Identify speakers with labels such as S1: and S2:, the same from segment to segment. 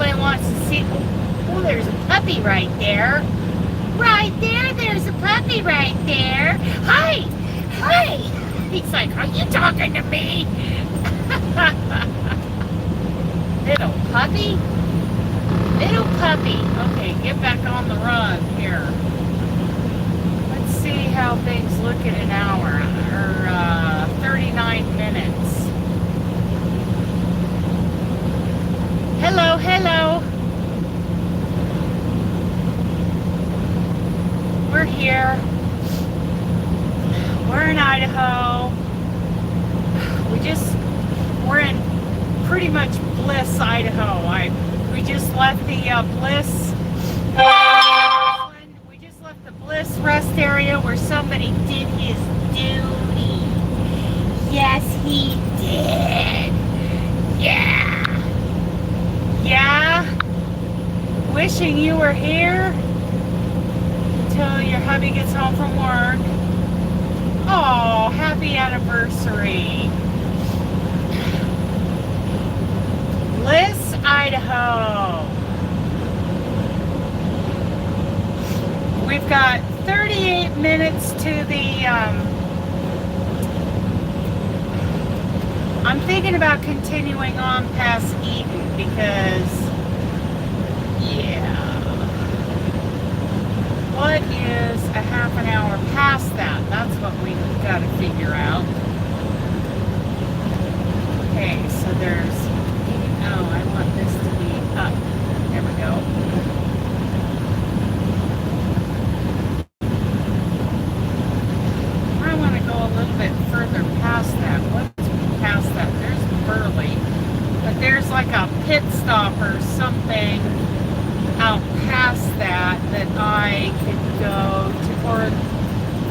S1: Anybody wants to see? Oh, there's a puppy right there. Right there, there's a puppy right there. Hi, hi. He's like, are you talking to me? Little puppy. Little puppy. Okay, get back on the run here. Let's see how things look in an hour, or 39 minutes. Hello, hello. We're here. We're in Idaho. We're in pretty much Bliss, Idaho. We just left the Bliss. We just left the Bliss rest area where somebody did his duty. Yes, he did. Yeah. Yeah. Wishing you were here until your hubby gets home from work. Oh, happy anniversary. Bliss, Idaho. We've got 38 minutes to the, I'm thinking about continuing on past Eden because, yeah. What is a half an hour past that? That's what we've got to figure out. Okay, so there's, oh, I want this to be up. There we go. I want to go a little bit further past that. What's past that? There's Burley. But there's like a pit stop or something out past that I could go to, or,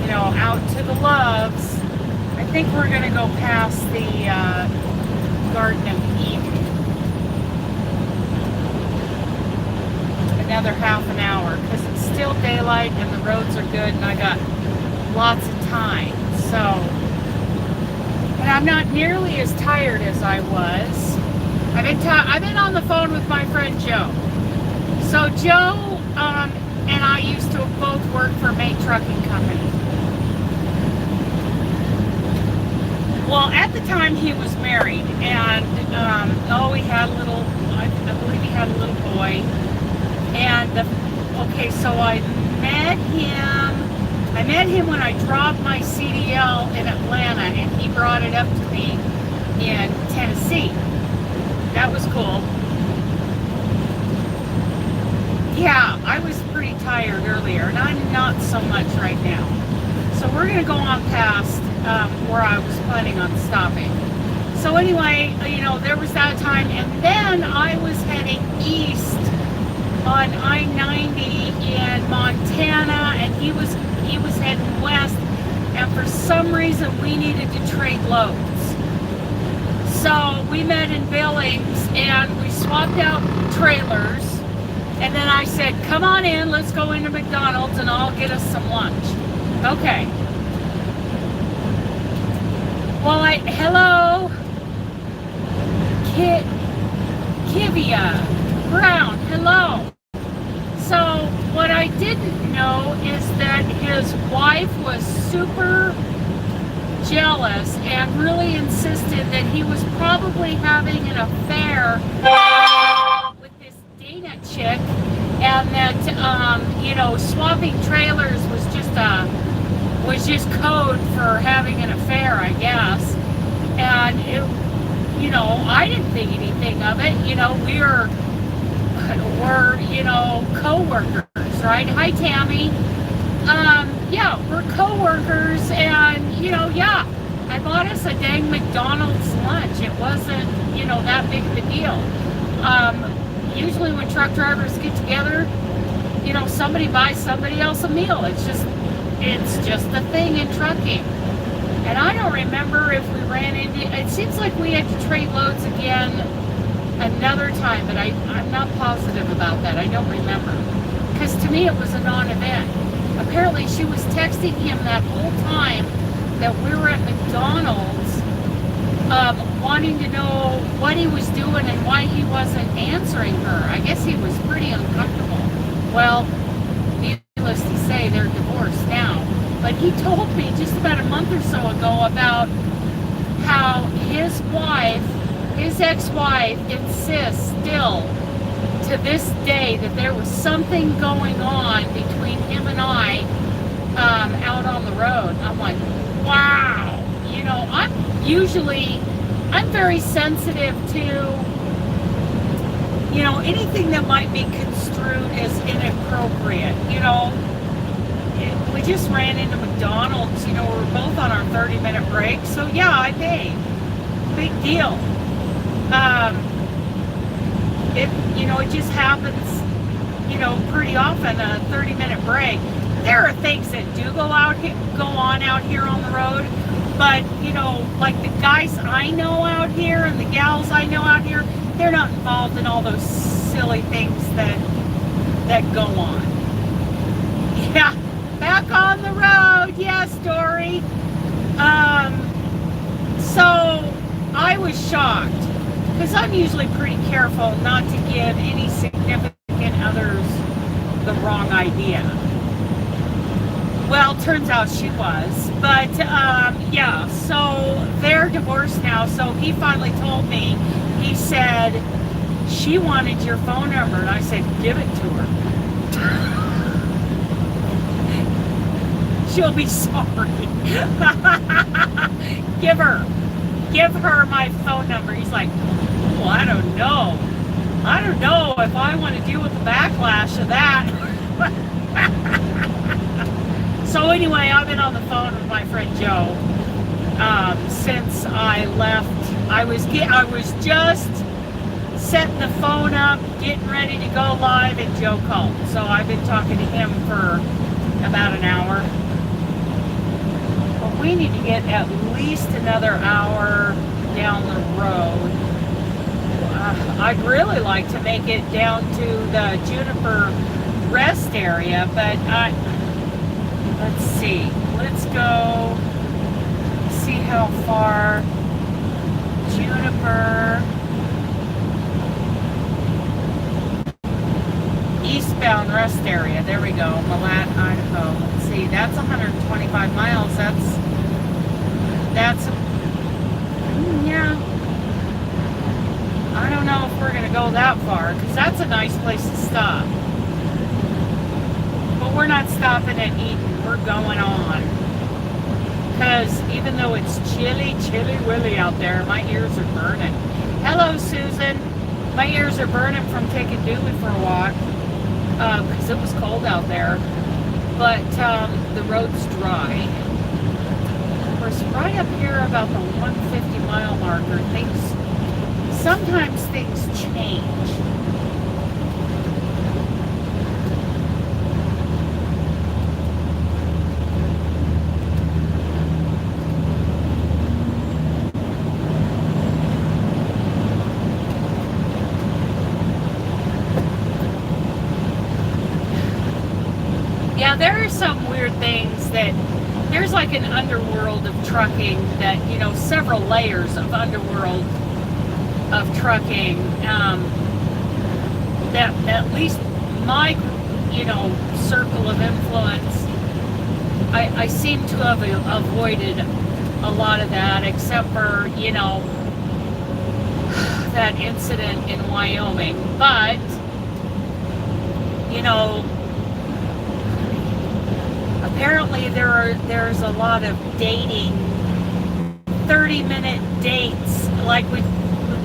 S1: you know, out to the Loves. I think we're going to go past the Garden of Eden. Another half an hour because it's still daylight and the roads are good and I got lots of time. So, and I'm not nearly as tired as I was. I've been on the phone with my friend Joe. So Joe and I used to both work for May Trucking Company. Well, at the time he was married, and he had a little. I believe he had a little boy. And okay, so I met him when I dropped my CDL in Atlanta, and he brought it up to me in Tennessee. That was cool. Yeah, I was pretty tired earlier, and I'm not so much right now. So we're going to go on past where I was planning on stopping. So anyway, you know, there was that time, and then I was heading east on I-90 in Montana, and he was heading west, and for some reason we needed to trade loads. So we met in Billings, and we swapped out trailers. And then I said, come on in, let's go into McDonald's and I'll get us some lunch. Okay. Well, hello. Kivia Brown, hello. So what I didn't know is that his wife was super jealous and really insisted that he was probably having an affair chick, and that you know, swapping trailers was just code for having an affair, I guess. And it, you know, I didn't think anything of it. You know, we're you know, co-workers, right? Hi, Tammy. Yeah, we're co-workers, and you know, yeah, I bought us a dang McDonald's lunch. It wasn't, you know, that big of a deal. Usually when truck drivers get together, you know, somebody buys somebody else a meal. It's just a thing in trucking. And I don't remember if we ran into, it seems like we had to trade loads again another time, but I'm not positive about that. I don't remember. Because to me it was a non-event. Apparently she was texting him that whole time that we were at McDonald's, wanting to know what he was doing and why he wasn't answering her. I guess he was pretty uncomfortable. Well, needless to say, they're divorced now. But he told me just about a month or so ago about how his wife, his ex-wife, insists still to this day that there was something going on between him and I out on the road. I'm like, wow. You know, I'm very sensitive to, you know, anything that might be construed as inappropriate. You know, we just ran into McDonald's, you know, we were both on our 30-minute break, so yeah, I paid. Big deal. It just happens, you know, pretty often, a 30-minute break. There are things that do go on out here on the road, but, you know, like the guys I know out here and the gals I know out here, they're not involved in all those silly things that go on. Yeah, back on the road, yes, Dory. So I was shocked, because I'm usually pretty careful not to give any significant others the wrong idea. Well, turns out she was, but yeah, so they're divorced now. So he finally told me, he said, she wanted your phone number, and I said, give it to her. She'll be sorry. Give her my phone number. He's like, oh, I don't know if I want to deal with the backlash of that. So anyway, I've been on the phone with my friend Joe since I left. I was just setting the phone up, getting ready to go live, and Joe called. So I've been talking to him for about an hour. Well, we need to get at least another hour down the road. I'd really like to make it down to the Juniper rest area, but let's see. Let's go see how far Juniper eastbound rest area. There we go. Malat, Idaho. Let's see. That's 125 miles. That's yeah. I don't know if we're going to go that far, because that's a nice place to stop. But we're not stopping at Eaton. We're going on. Because even though it's chilly willy out there, my ears are burning. Hello, Susan. My ears are burning from taking Dooley for a walk, because it was cold out there. But the road's dry. Of course, right up here about the 150 mile marker, sometimes things change. Yeah, there are some weird things that there's like an underworld of trucking that, you know, several layers of underworld of trucking that at least my, you know, circle of influence, I seem to have avoided a lot of that, except for, you know, that incident in Wyoming. But, you know, apparently there's a lot of dating, 30-minute dates, like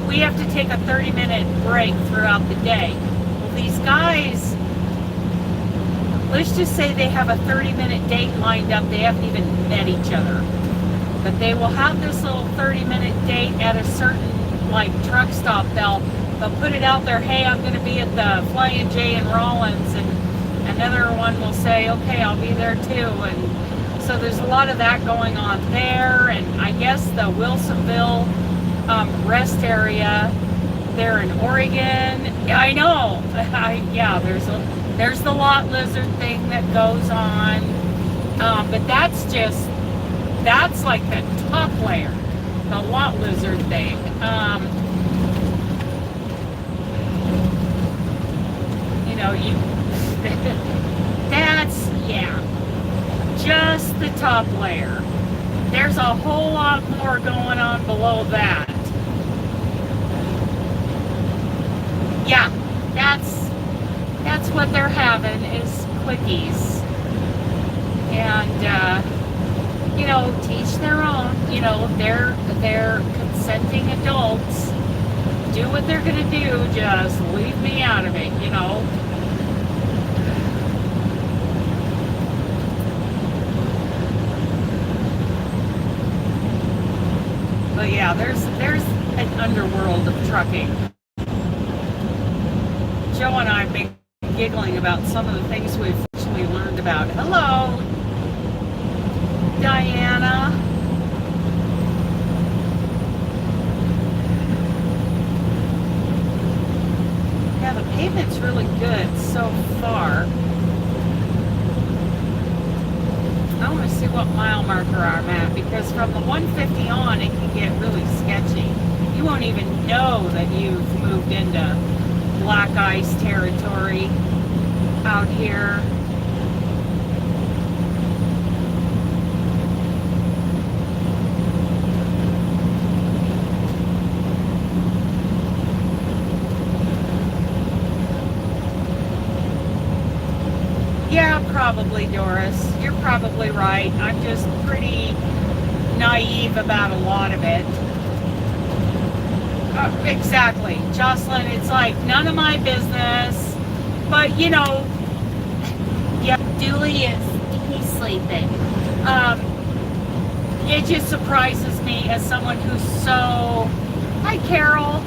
S1: we have to take a 30-minute break throughout the day. Well, these guys, let's just say they have a 30-minute date lined up. They haven't even met each other. But they will have this little 30-minute date at a certain, like, truck stop. They'll put it out there, hey, I'm going to be at the Flying J in Rollins, and another one will say, okay, I'll be there too. And so there's a lot of that going on there. And I guess the Wilsonville rest area there in Oregon. Yeah, I know. Yeah, there's the lot lizard thing that goes on. But that's like the top layer. the lot lizard thing. You know, that's, yeah, just the top layer. There's a whole lot more going on below that. Yeah, that's what they're having is quickies. And, you know, teach their own. You know, they're consenting adults. Do what they're gonna do, just leave me out of it, you know. But yeah, there's an underworld of trucking. Joe and I have been giggling about some of the things we've actually learned about. Hello, Diana. Yeah, the pavement's really good so far. I want to see what mile marker I'm at, because from the 150 on, it can get really sketchy. You won't even know that you've moved into black ice territory out here. Yeah, probably, Doris. You're probably right. I'm just pretty naive about a lot of it. Exactly. Jocelyn, it's like none of my business. But, you know, yeah, Dooley he's sleeping. It just surprises me as someone who's so, hi Carol,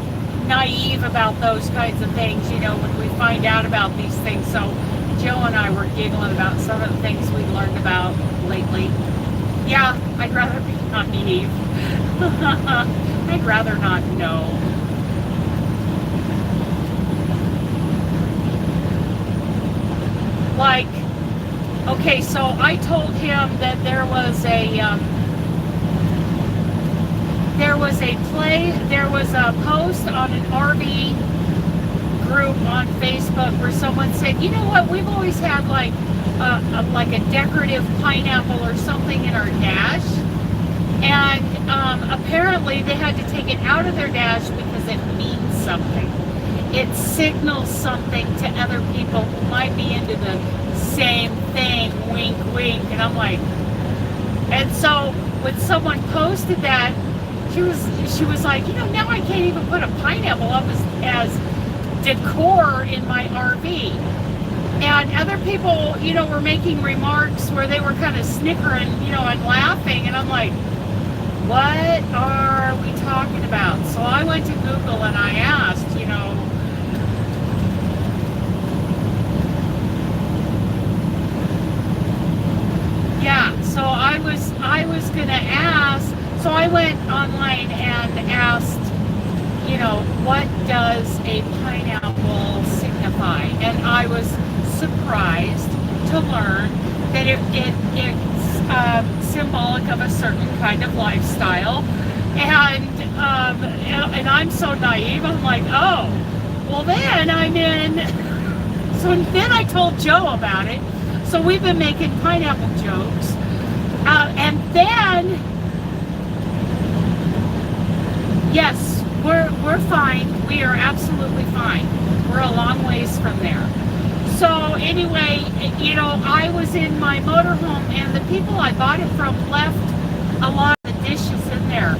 S1: naive about those kinds of things, you know, when we find out about these things. So Joe and I were giggling about some of the things we learned about lately. Yeah, I'd rather be naive. I'd rather not know. Like, okay, so I told him that there was a post on an RV group on Facebook where someone said, you know what, we've always had like a decorative pineapple or something in our dash, and apparently they had to take it out of their dash because it means something. It signals something to other people who might be into the same thing, wink wink. And I'm like, and so when someone posted that, she was like, you know, now I can't even put a pineapple up as decor in my RV. And other people, you know, were making remarks where they were kind of snickering, you know, and laughing. And I'm like, what are we talking about? So I went to Google and I asked, you know, yeah, so I was gonna ask, so I went online and asked, you know, what does a pineapple signify? And I was surprised to learn that it's symbolic of a certain kind of lifestyle. And I'm so naive, I'm like, oh, well then I'm in. So then I told Joe about it. So we've been making pineapple jokes. And then, yes, we're fine. We are absolutely fine. We're a long ways from there. So anyway, you know, I was in my motorhome and the people I bought it from left a lot of the dishes in there.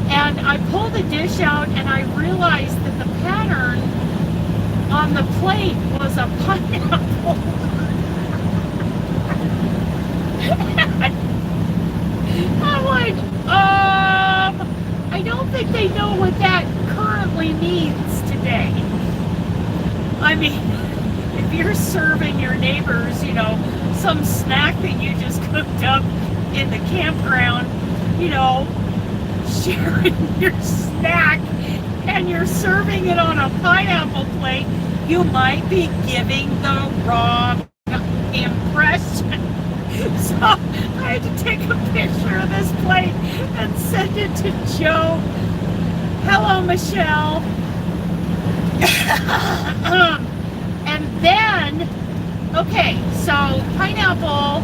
S1: And I pulled the dish out and I realized that the pattern on the plate was a pineapple. I'm like, I don't think they know what that currently means today. I mean, if you're serving your neighbors, you know, some snack that you just cooked up in the campground, you know, sharing your snack and you're serving it on a pineapple plate, you might be giving the wrong impression. So I had to take a picture of this plate and send it to Joe. Hello, Michelle. And then, okay, so pineapple.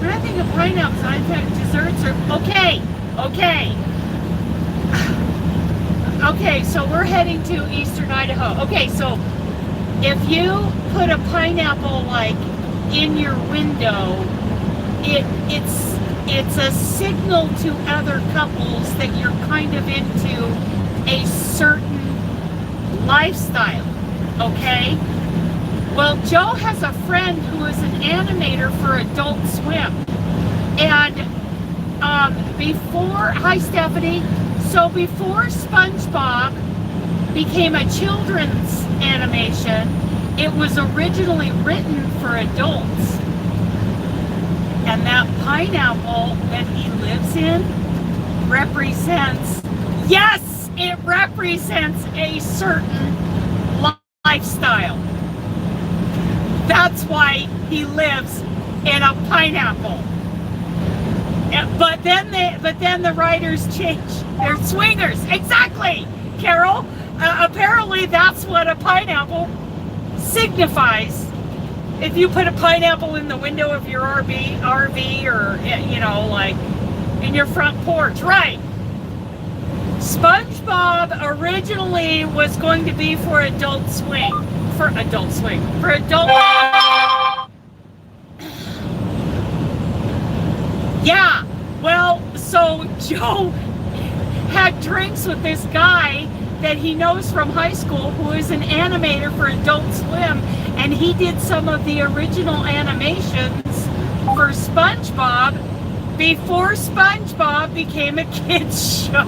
S1: When I think of pineapples, I think desserts are okay. So we're heading to Eastern Idaho. Okay, so if you put a pineapple like in your window, it's a signal to other couples that you're kind of into a certain lifestyle. Okay? Well, Joe has a friend who is an animator for Adult Swim. And hi Stephanie, so before SpongeBob became a children's animation, it was originally written for adults. And that pineapple that he lives in represents, yes, it represents a certain lifestyle. That's why he lives in a pineapple. But then the writers changed. They're swingers. Exactly, Carol. Apparently that's what a pineapple signifies. If you put a pineapple in the window of your RV or, you know, like in your front porch, right? SpongeBob originally was going to be for Adult Swim. For adult. Yeah, well, so Joe had drinks with this guy that he knows from high school who is an animator for Adult Swim, and he did some of the original animations for SpongeBob before SpongeBob became a kids show.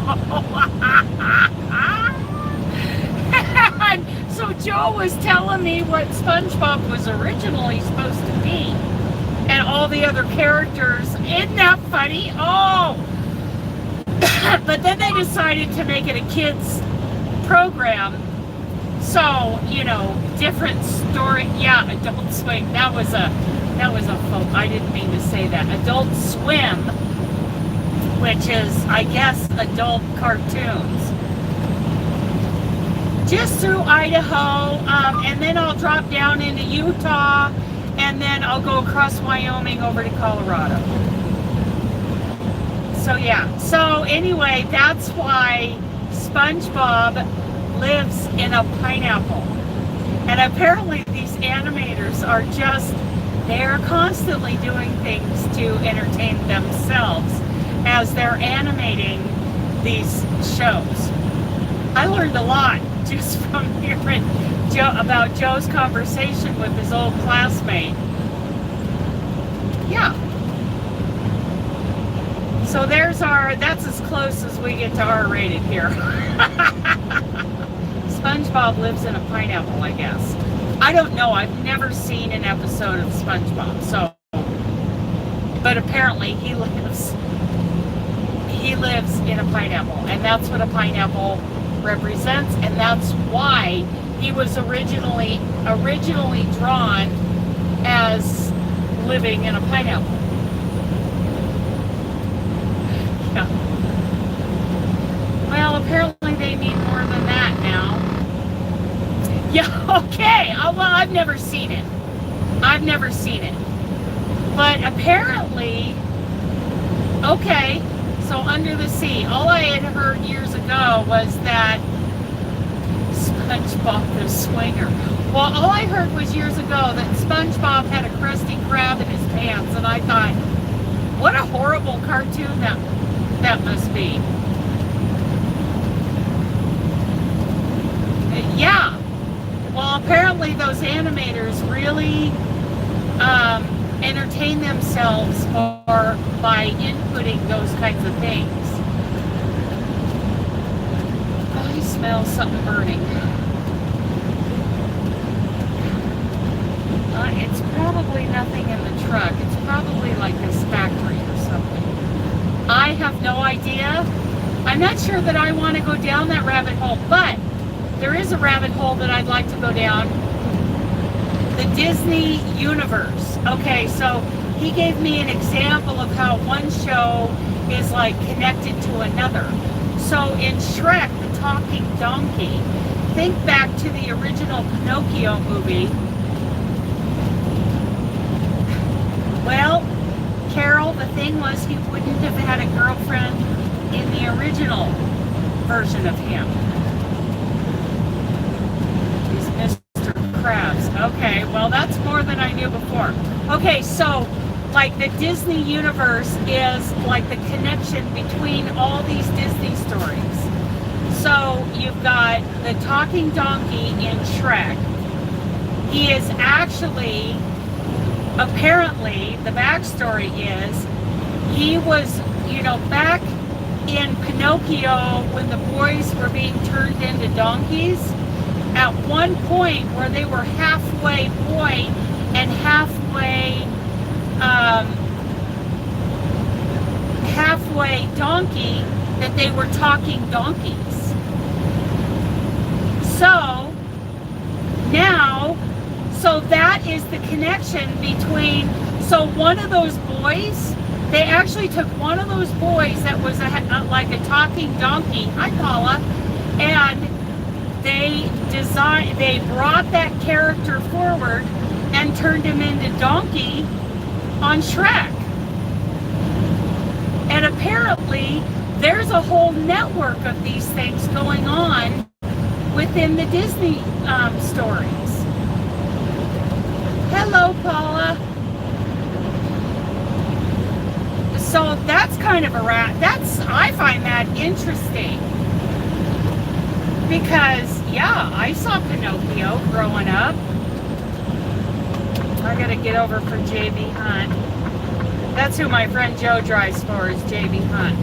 S1: And so Joe was telling me what SpongeBob was originally supposed to be, and all the other characters. Isn't that funny? Oh! But then they decided to make it a kids program. So, you know, different story. Yeah, Adult Swim. That was a folk. I didn't mean to say that. Adult Swim, which is, I guess, adult cartoons. Just through Idaho, and then I'll drop down into Utah, and then I'll go across Wyoming over to Colorado. So yeah, so anyway, that's why SpongeBob lives in a pineapple. And apparently these animators are they're constantly doing things to entertain themselves as they're animating these shows. I learned a lot just from hearing about Joe's conversation with his old classmate. Yeah. So that's as close as we get to R-rated here. SpongeBob lives in a pineapple, I guess. I don't know. I've never seen an episode of SpongeBob, so. But apparently he lives in a pineapple, and that's what a pineapple represents, and that's why he was originally drawn as living in a pineapple. Yeah. Well, apparently they need more than that now. Yeah, okay. Well, I've never seen it. But apparently, okay, so Under the Sea. All I had heard years ago was that SpongeBob the Swinger. Well, all I heard was years ago that SpongeBob had a Krusty Krab in his pants, and I thought, what a horrible cartoon that must be. Yeah. Well, apparently those animators really entertain themselves by inputting those kinds of things. I smell something burning. It's probably nothing in the truck. It's probably like this factory or something. I have no idea. I'm not sure that I want to go down that rabbit hole, but there is a rabbit hole that I'd like to go down. The Disney universe. Okay, so he gave me an example of how one show is like connected to another. So in Shrek, the talking donkey, think back to the original Pinocchio movie. Well, Carol, the thing was he wouldn't have had a girlfriend in the original version of him. He's Mr. Krabs. Okay, well that's more than I knew before. Okay, so like the Disney universe is like the connection between all these Disney stories. So you've got the talking donkey in Shrek. He is actually, apparently, the backstory is he was, you know, back in Pinocchio when the boys were being turned into donkeys, at one point where they were halfway boy and halfway donkey, that they were talking donkeys. So now, so that is the connection between, so one of those boys, they actually took one of those boys that was like a talking donkey, hi Paula, and they brought that character forward and turned him into donkey on Shrek. And apparently there's a whole network of these things going on within the Disney stories. Hello, Paula. So that's kind of I find that interesting. Because, yeah, I saw Pinocchio growing up. I gotta get over for J.B. Hunt. That's who my friend Joe drives for, is J.B. Hunt.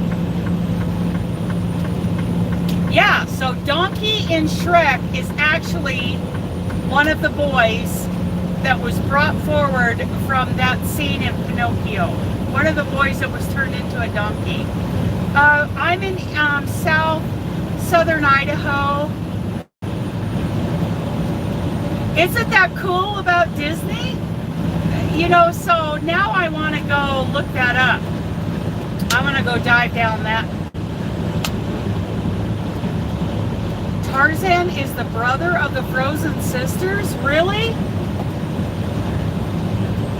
S1: Yeah, so Donkey in Shrek is actually one of the boys that was brought forward from that scene in Pinocchio. One of the boys that was turned into a donkey. I'm in southern Idaho. Isn't that cool about Disney? You know, so now I want to go look that up. I want to go dive down that. Tarzan is the brother of the Frozen sisters? Really?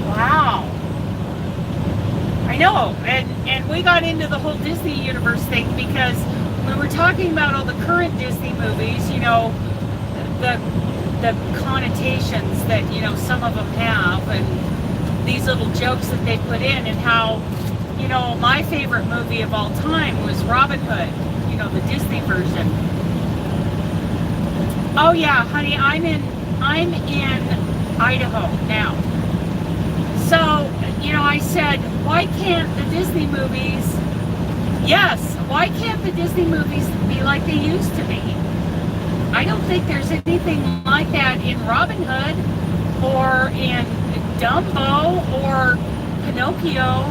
S1: Wow. I know, and we got into the whole Disney universe thing because when we're talking about all the current Disney movies, you know, the connotations that, you know, some of them have, and these little jokes that they put in, and how, you know, my favorite movie of all time was Robin Hood, you know, the Disney version. Oh yeah, honey, I'm in Idaho now. So, you know, I said, why can't the Disney movies, yes, why can't the Disney movies be like they used to be? I don't think there's anything like that in Robin Hood or in Dumbo or Pinocchio.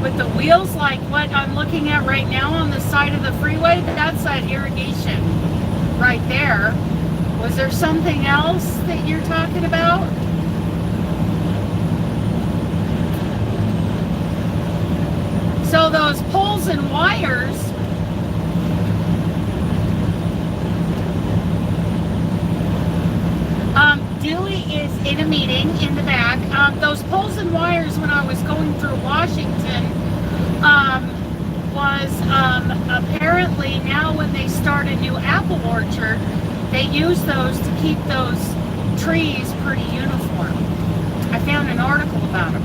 S1: With the wheels like what I'm looking at right now on the side of the freeway, that's that irrigation right there. Was there something else that you're talking about? So those poles and wires, Dewey is in a meeting in the back. Those poles and wires, when I was going through Washington, was apparently now when they start a new apple orchard, they use those to keep those trees pretty uniform. I found an article about them.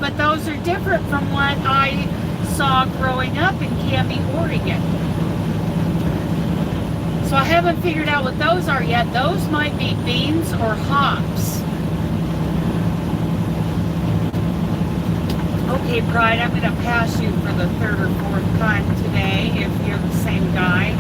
S1: But those are different from what I saw growing up in Canby, Oregon. So I haven't figured out what those are yet. Those might be beans or hops. Okay, Pride, I'm going to pass you for the third or fourth time today if you're the same guy.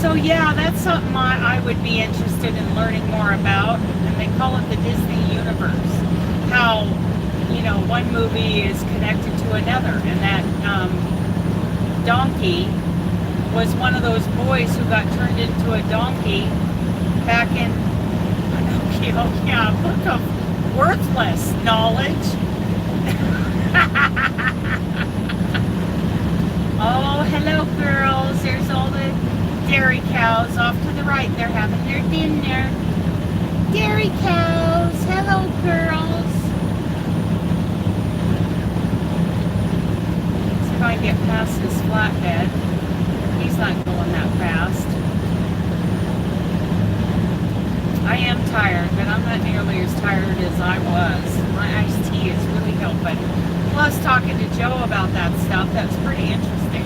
S1: So yeah, that's something I would be interested in learning more about, and they call it the Disney universe. How, one movie is connected to another, and that donkey was one of those boys who got turned into a donkey back in Pinocchio. Yeah, book of worthless knowledge. Oh, hello, girls. There's all the dairy cows off to the right. They're having their dinner. Dairy cows. Hello, girls. Let's see if I can get past this flatbed. He's not going that fast. I am tired, but I'm not nearly as tired as I was. My iced tea is really helping. Plus, talking to Joe about that stuff, that's pretty interesting.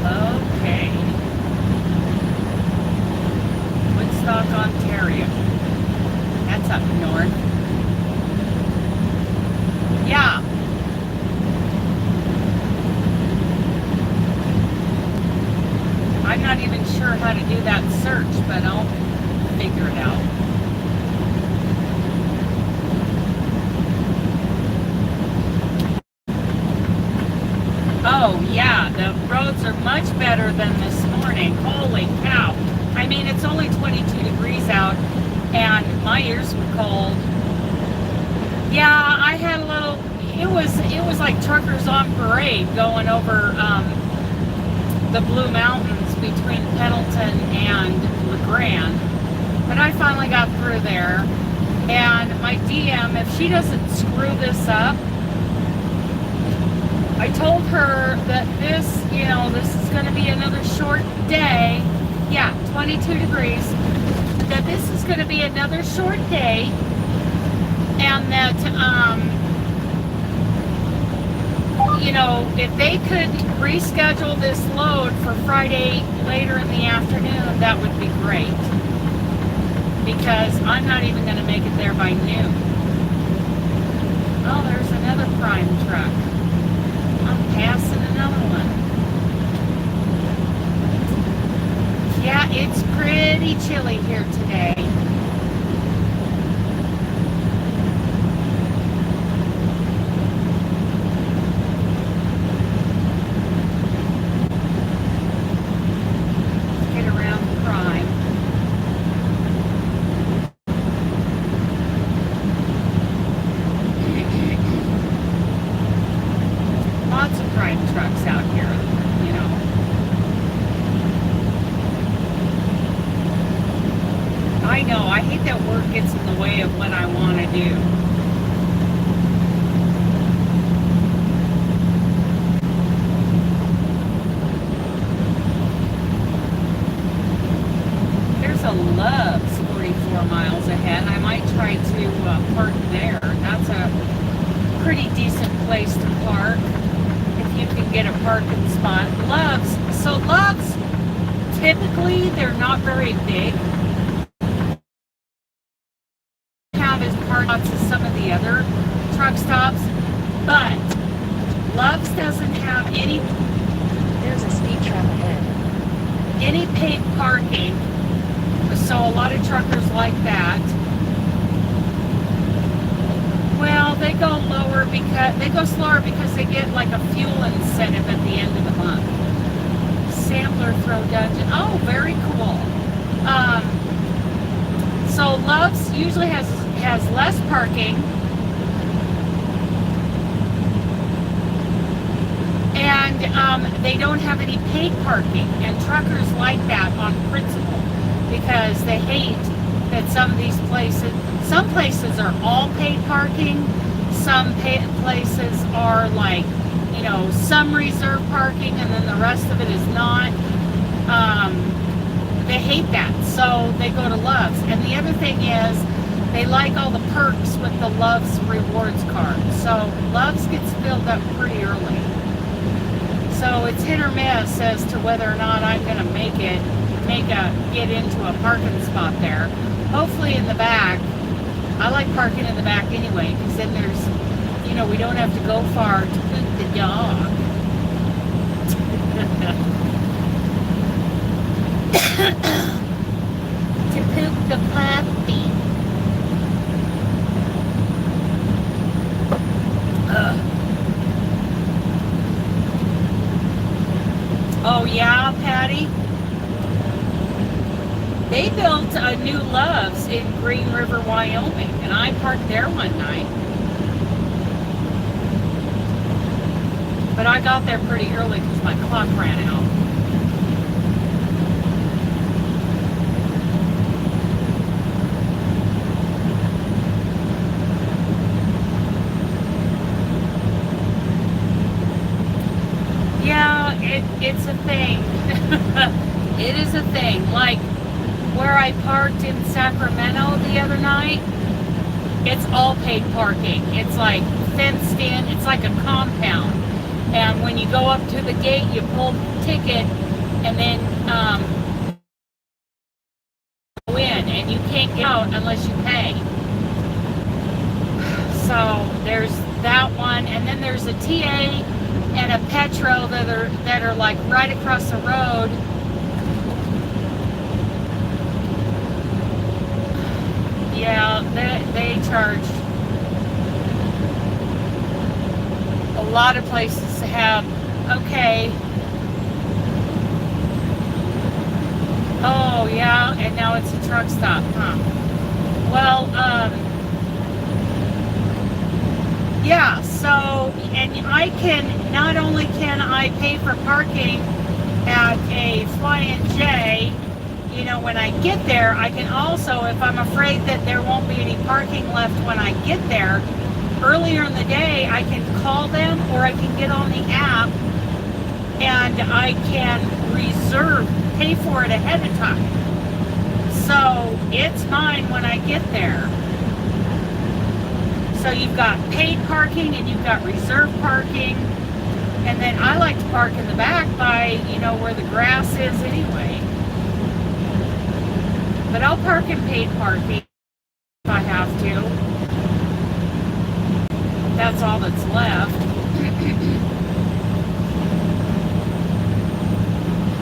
S1: Okay. Woodstock, Ontario. That's up north. Yeah. I'm not even sure how to do that search, but I'll figure it out. Oh yeah, the roads are much better than this morning. Holy cow. I mean, it's only 22 degrees out and my ears were cold. Yeah, I had a little, it was like truckers on parade going over the Blue Mountains between Pendleton and LeGrand. But I finally got through there, and my DM, if she doesn't screw this up, I told her that this is going to be another short day. Yeah, 22 degrees. That this is going to be another short day, and that if they could reschedule this load for Friday later in the afternoon, that would be great. Because I'm not even going to make it there by noon. Oh, there's another Prime truck. I'm passing another one. Yeah, it's pretty chilly here today. Typically, they're not very big. Have as parking lots as some of the other truck stops, but Love's doesn't have any.
S2: There's a speed trap ahead.
S1: Any paid parking, so a lot of truckers like that. Well, they go lower because they go slower because they get like a fuel incentive at the end of the month. Sampler throw dungeon. Oh, very cool. So Love's usually has less parking, and they don't have any paid parking. And truckers like that on principle because they hate that some of these places. Some places are all paid parking. Some places are like, some reserve parking, and then the rest of it is not. They hate that, so they go to Love's. And the other thing is, they like all the perks with the Love's rewards card. So Love's gets filled up pretty early. So it's hit or miss as to whether or not I'm going to make it get into a parking spot there. Hopefully in the back. I like parking in the back anyway, because then there's, we don't have to go far to poop the dog. To poop the puppy. Oh yeah, Patty? They built a new Love's in Green River, Wyoming, and I parked there one night. But I got there pretty early because my clock ran out. Yeah, it's a thing. It is a thing. Like where I parked in Sacramento the other night, it's all paid parking. It's like fenced in. It's like a compound. And when you go up to the gate, you pull the ticket and then go in. And you can't get out unless you pay. So there's that one. And then there's a TA and a Petro that are like right across the road. Yeah, they charge. A lot of places have, okay. Oh yeah, and now it's a truck stop, huh? Well, yeah, so, and I can, not only can I pay for parking at a Flying J, when I get there, I can also, if I'm afraid that there won't be any parking left when I get there, earlier in the day, I can call them or I can get on the app and I can pay for it ahead of time. So it's mine when I get there. So you've got paid parking and you've got reserved parking. And then I like to park in the back by, where the grass is anyway. But I'll park in paid parking if I have to. That's all that's left.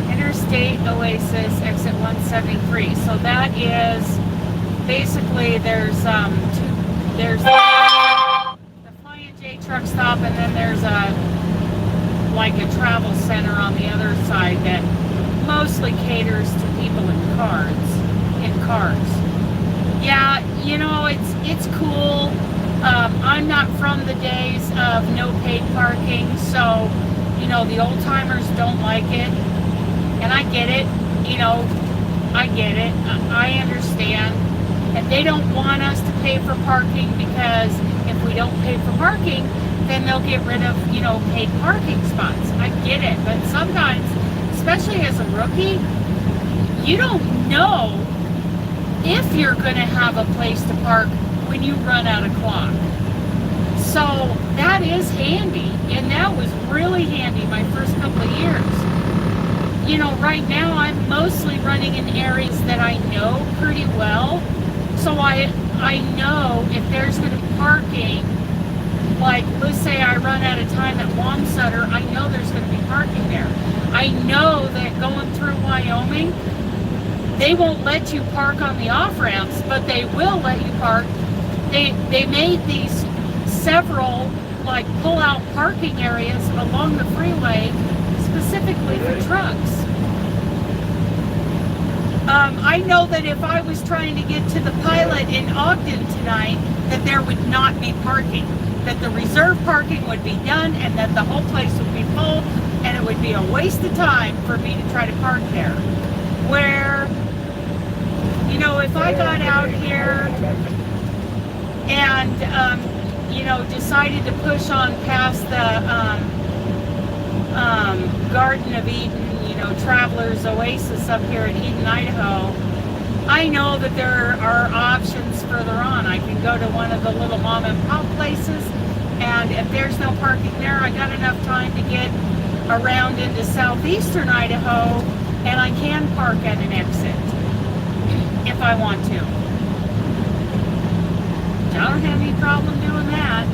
S1: Interstate Oasis, exit 173. So that is basically there's the Flying J truck stop, and then there's a travel center on the other side that mostly caters to people in cars. Yeah, it's cool. I'm not from the days of no paid parking, so the old timers don't like it, and I get it. I get it. I understand, and they don't want us to pay for parking, because if we don't pay for parking, then they'll get rid of paid parking spots. I get it, but sometimes, especially as a rookie, you don't know if you're going to have a place to park when you run out of clock. So that is handy, and that was really handy my first couple of years. Right now I'm mostly running in areas that I know pretty well, so I know if there's going to be parking, like let's say I run out of time at Wamsutter, I know there's going to be parking there. I know that going through Wyoming, they won't let you park on the off-ramps, but they will let you park. They made these several pull-out parking areas along the freeway specifically for trucks. I know that if I was trying to get to the Pilot in Ogden tonight, that there would not be parking. That the reserve parking would be done, and that the whole place would be full, and it would be a waste of time for me to try to park there. Where, if I got out here and, decided to push on past the Garden of Eden, Traveler's Oasis up here in Eden, Idaho, I know that there are options further on. I can go to one of the little mom and pop places, and if there's no parking there, I got enough time to get around into southeastern Idaho And I can park at an exit if I want to. I don't have any problem doing that.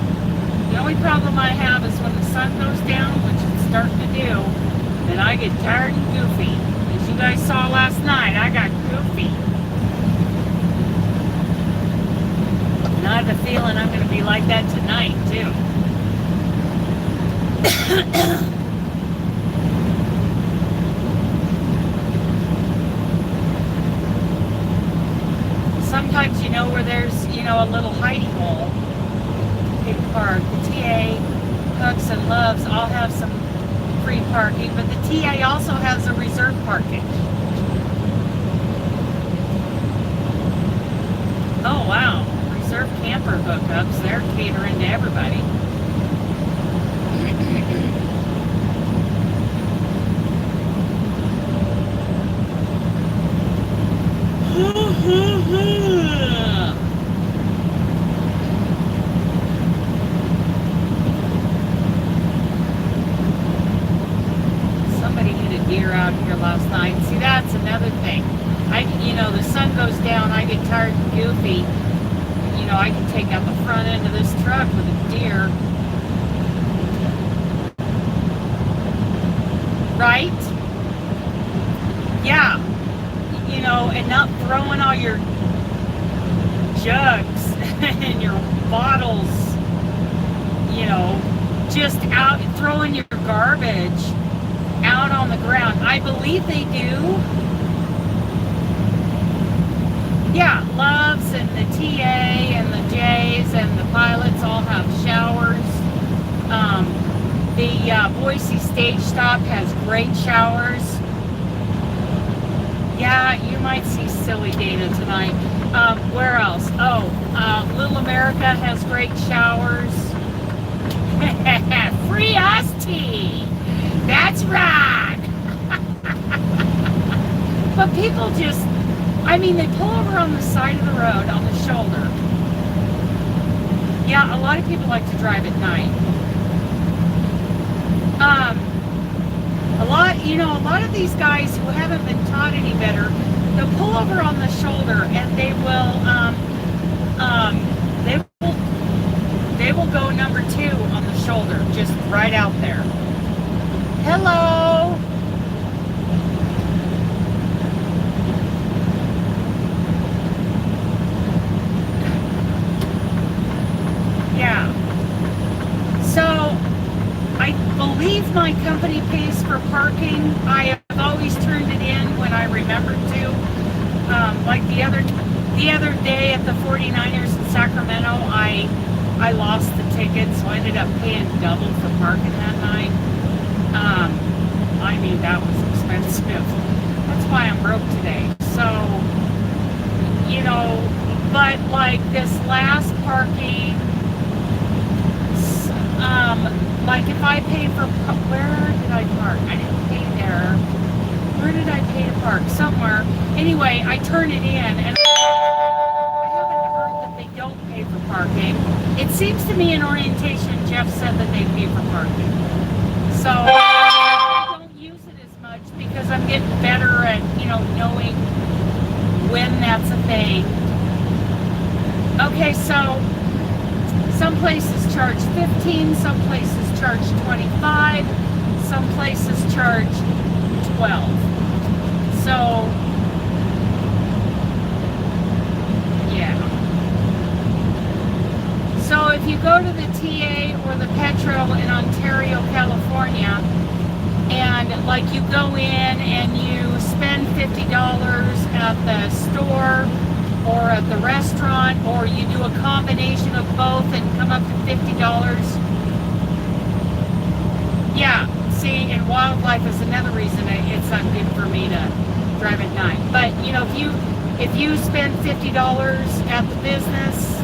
S1: The only problem I have is when the sun goes down, which it's starting to do, then I get tired and goofy. As you guys saw last night, I got goofy. And I have a feeling I'm going to be like that tonight, too. Sometimes you know where there's, a little hidey hole. Big park. The TA, Hugs and Loves all have some free parking, but the TA also has a reserve parking. Oh wow, reserve camper hookups. They're catering to everybody. Somebody hit a deer out here last night. See, that's another thing. The sun goes down, I get tired and goofy. I can take out the front end of this truck with a deer. Right? Yeah. And not throwing all your jugs and your bottles, just out, throwing your garbage out on the ground. I believe they do. Yeah, Loves and the TA and the J's and the pilots all have showers. The Boise Stage Stop has great showers. Yeah, you might see silly Dana tonight. Where else? Oh, Little America has great showers. Free iced tea. That's right. But people just, they pull over on the side of the road, on the shoulder. Yeah, a lot of people like to drive at night. A lot of these guys who haven't been taught any better, they'll pull over on the shoulder and they will go number 2 on the shoulder, just right out there. Hello. Yeah. So I believe my company pays for parking. I have always turned it in when I remembered to. Like the other day at the 49ers in Sacramento, I lost the ticket, so I ended up paying double for parking that night. That was expensive. That's why I'm broke today. So, but like this last parking, like if I pay for, where did I park? I didn't pay there. Where did I pay to park? Somewhere. Anyway, I turn it in, and I haven't heard that they don't pay for parking. It seems to me in orientation, Jeff said that they pay for parking. So I don't use it as much because I'm getting better at, knowing when that's a thing. Okay, so some places charge 15, some places charge 25, some places charge 12. So, yeah. So if you go to the TA or the Petro in Ontario, California, and like you go in and you spend $50 at the store or at the restaurant, or you do a combination of both and come up to $50. Yeah, see, and wildlife is another reason it's not good for me to drive at night. But if you spend $50 at the business,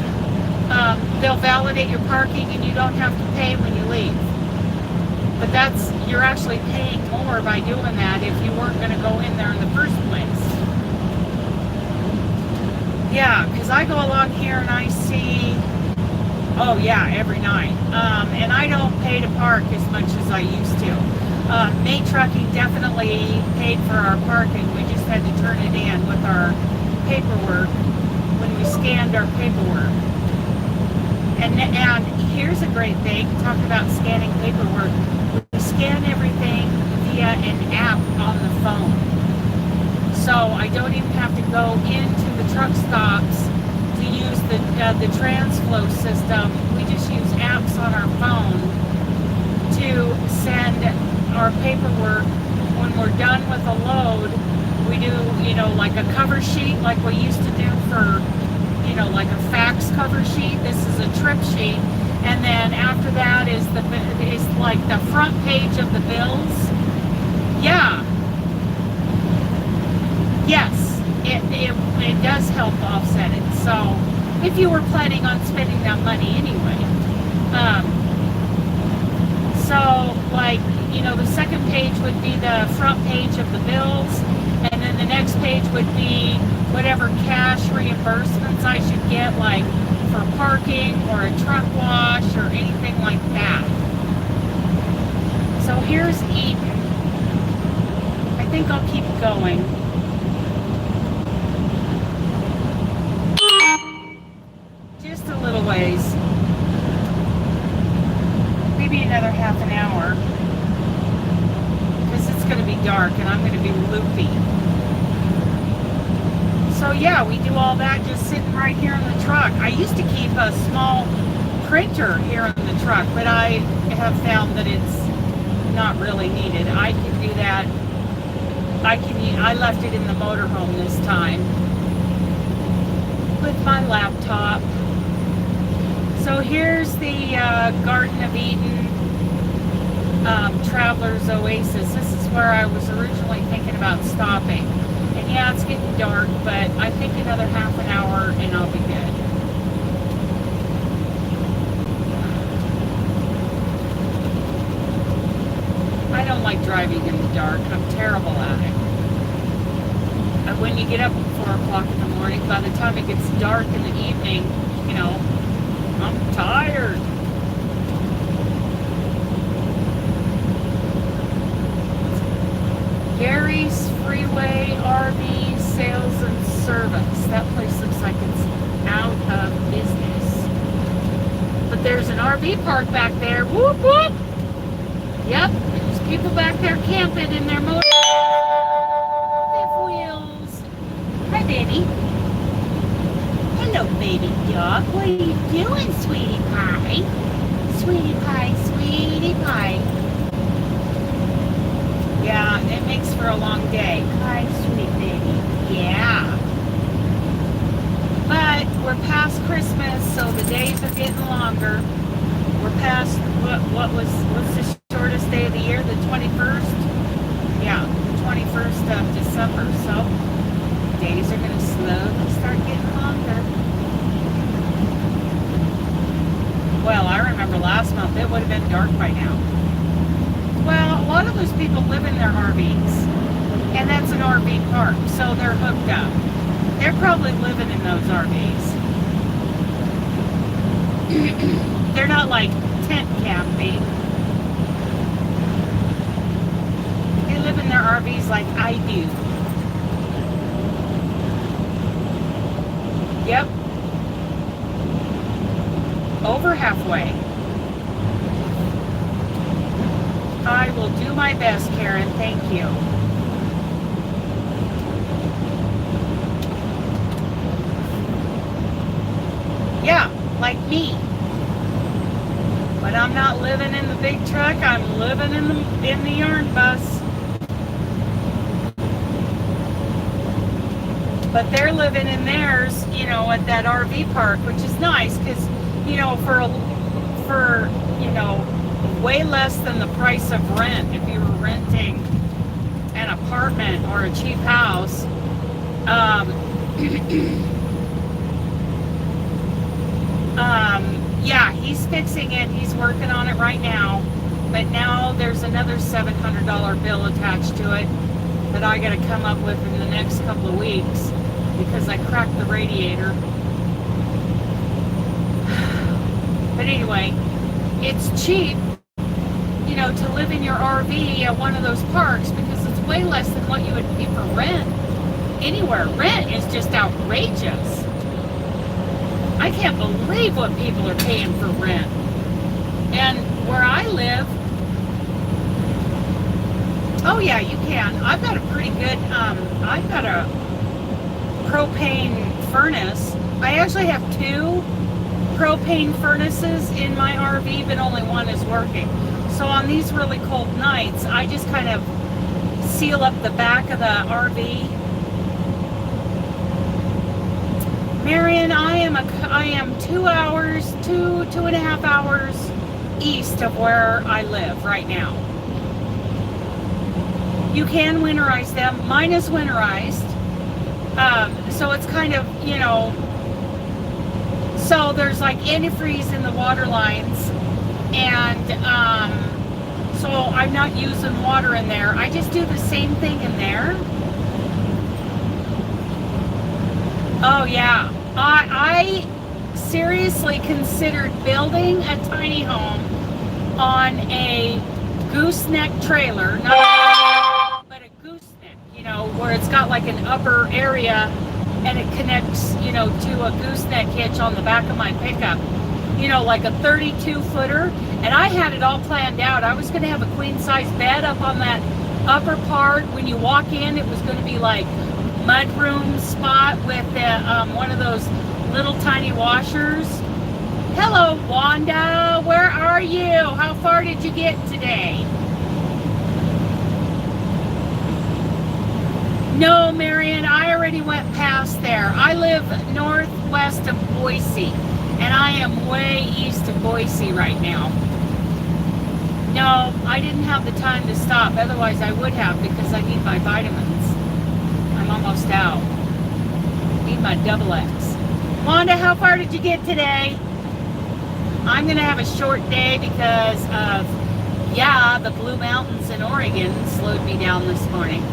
S1: they'll validate your parking and you don't have to pay when you leave. But you're actually paying more by doing that if you weren't going to go in there in the first place. Yeah, because I go along here and I see, oh yeah, every night. And I don't pay to park as much as I used to. May Trucking definitely paid for our parking. We just had to turn it in with our paperwork when we scanned our paperwork. And here's a great thing, talk about scanning paperwork. We scan everything via an app on the phone. So I don't even have to go into the truck stops to use the TransFlow system. We just use apps on our phone to send our paperwork. When we're done with a load, we do, like a cover sheet like we used to do for, like a fax cover sheet. This is a trip sheet. And then after that is like the front page of the bills. Yeah. Yes, it does help offset it. So if you were planning on spending that money anyway. So like, the second page would be the front page of the bills, and then the next page would be whatever cash reimbursements I should get, like for parking or a truck wash or anything like that. So here's Eden. I think I'll keep going. Just a little ways. Maybe another half an hour. Because it's going to be dark and I'm going to be loopy. So yeah, we do all that just sitting right here in the truck. I used to keep a small printer here in the truck, but I have found that it's not really needed. I can do that. I left it in the motorhome this time with my laptop. So here's the Garden of Eden Traveler's Oasis. This is where I was originally thinking about stopping. And yeah, it's getting dark, but I think another half an hour and I'll be good. I don't like driving in the dark. I'm terrible at it. And when you get up at 4 o'clock in the morning, by the time it gets dark in the evening, I'm tired. Gary's Freeway RV Sales and Service. That place looks like it's out of business. But there's an RV park back there. Whoop, whoop. Yep, there's people back there camping in their motor fifth wheels. Hi, baby. Hello, baby dog. What are you doing, sweetie pie? Sweetie pie, sweetie pie. Yeah, it makes for a long day. Hi, sweet baby. Yeah. But we're past Christmas, so the days are getting longer. We're past what's the shortest day of the year? The 21st? Yeah, the 21st of December. So days are going to slowly start getting longer. Well, I remember last month it would have been dark by now. Well, a lot of those people live in their RVs, and that's an RV park, so they're hooked up. They're probably living in those RVs. They're not like tent camping. They live in their RVs like I do. Yep. Over halfway. I will do my best, Karen. Thank you. Yeah, like me. But I'm not living in the big truck. I'm living in the yarn bus. But they're living in theirs, at that RV park, which is nice because, for way less than the price of rent if you were renting an apartment or a cheap house. Yeah, he's fixing it. He's working on it right now. But now there's another $700 bill attached to it that I got to come up with in the next couple of weeks because I cracked the radiator. But anyway, it's cheap. to live in your RV at one of those parks, because it's way less than what you would pay for rent anywhere. Rent is just outrageous. I can't believe what people are paying for rent. And where I live, oh yeah, you can. I've got a pretty good, I've got a propane furnace. I actually have 2 propane furnaces in my RV, but only one is working. So on these really cold nights, I just kind of seal up the back of the RV. Marion, I am 2 hours, two and a half hours east of where I live right now. You can winterize them. Mine is winterized. So it's kind of, so there's like antifreeze in the water lines, and so I'm not using water in there. I just do the same thing in there. Oh yeah, I seriously considered building a tiny home on a gooseneck trailer, but a gooseneck, where it's got like an upper area and it connects, to a gooseneck hitch on the back of my pickup, like a 32 footer. And I had it all planned out. I was going to have a queen size bed up on that upper part. When you walk in, it was going to be like mudroom spot with one of those little tiny washers. Hello, Wanda. Where are you? How far did you get today? No, Marion, I already went past there. I live northwest of Boise, and I am way east of Boise right now. No, I didn't have the time to stop. Otherwise, I would have, because I need my vitamins. I'm almost out. Need my double X. Wanda, how far did you get today? I'm going to have a short day because of, the Blue Mountains in Oregon slowed me down this morning.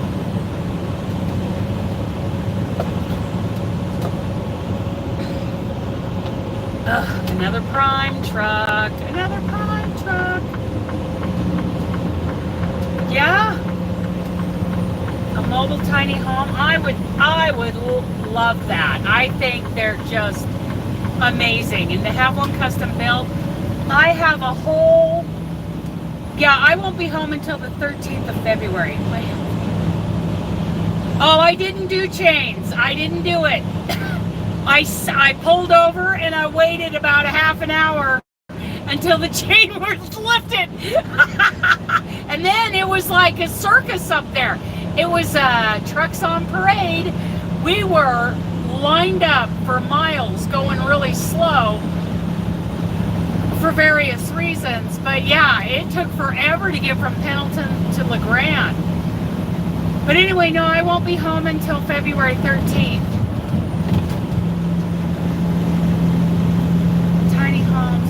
S1: Ugh, another prime truck. Another prime truck. Yeah. A mobile tiny home. I would love that. I think they're just amazing. And to have one custom built, I have a whole, I won't be home until the 13th of February. Oh, I didn't do chains. I didn't do it. I pulled over and I waited about a half an hour until the chain was lifted. And then it was like a circus up there. It was trucks on parade. We were lined up for miles going really slow for various reasons. But yeah, it took forever to get from Pendleton to LeGrand. But anyway, no, I won't be home until February 13th.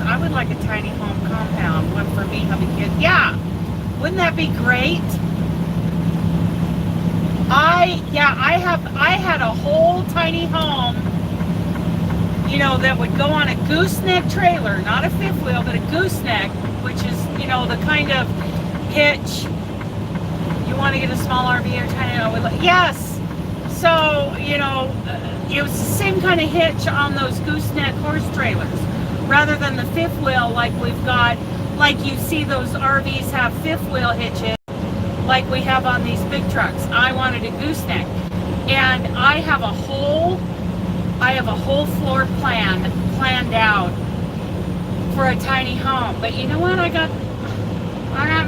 S1: I would like a tiny home compound, one for me, hubby, kids. Yeah, wouldn't that be great? I had a whole tiny home, that would go on a gooseneck trailer, not a fifth wheel, but a gooseneck, which is, the kind of hitch. You want to get a small RV or tiny home? Yes. So, it was the same kind of hitch on those gooseneck horse trailers, rather than the fifth wheel like we've got, like you see those RVs have fifth wheel hitches like we have on these big trucks. I wanted a gooseneck, and I have a whole floor planned out for a tiny home. But you know what? I got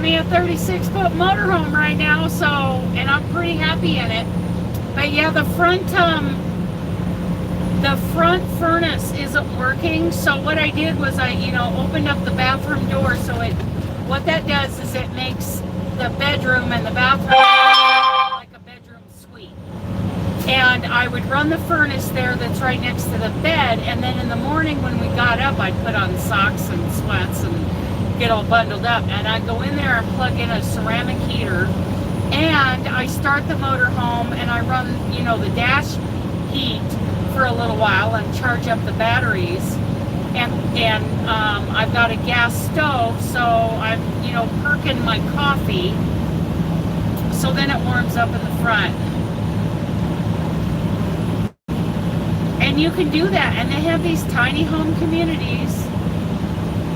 S1: me a 36-foot motorhome right now, so, and I'm pretty happy in it. But yeah, the front furnace isn't working, so what I did was I opened up the bathroom door, so what that does is it makes the bedroom and the bathroom like a bedroom suite. And I would run the furnace there that's right next to the bed, and then in the morning when we got up, I'd put on socks and sweats and get all bundled up, and I'd go in there and plug in a ceramic heater, and I start the motorhome, and I run the dash heat for a little while and charge up the batteries, and I've got a gas stove, so I'm, perking my coffee, so then it warms up in the front. And you can do that, and they have these tiny home communities,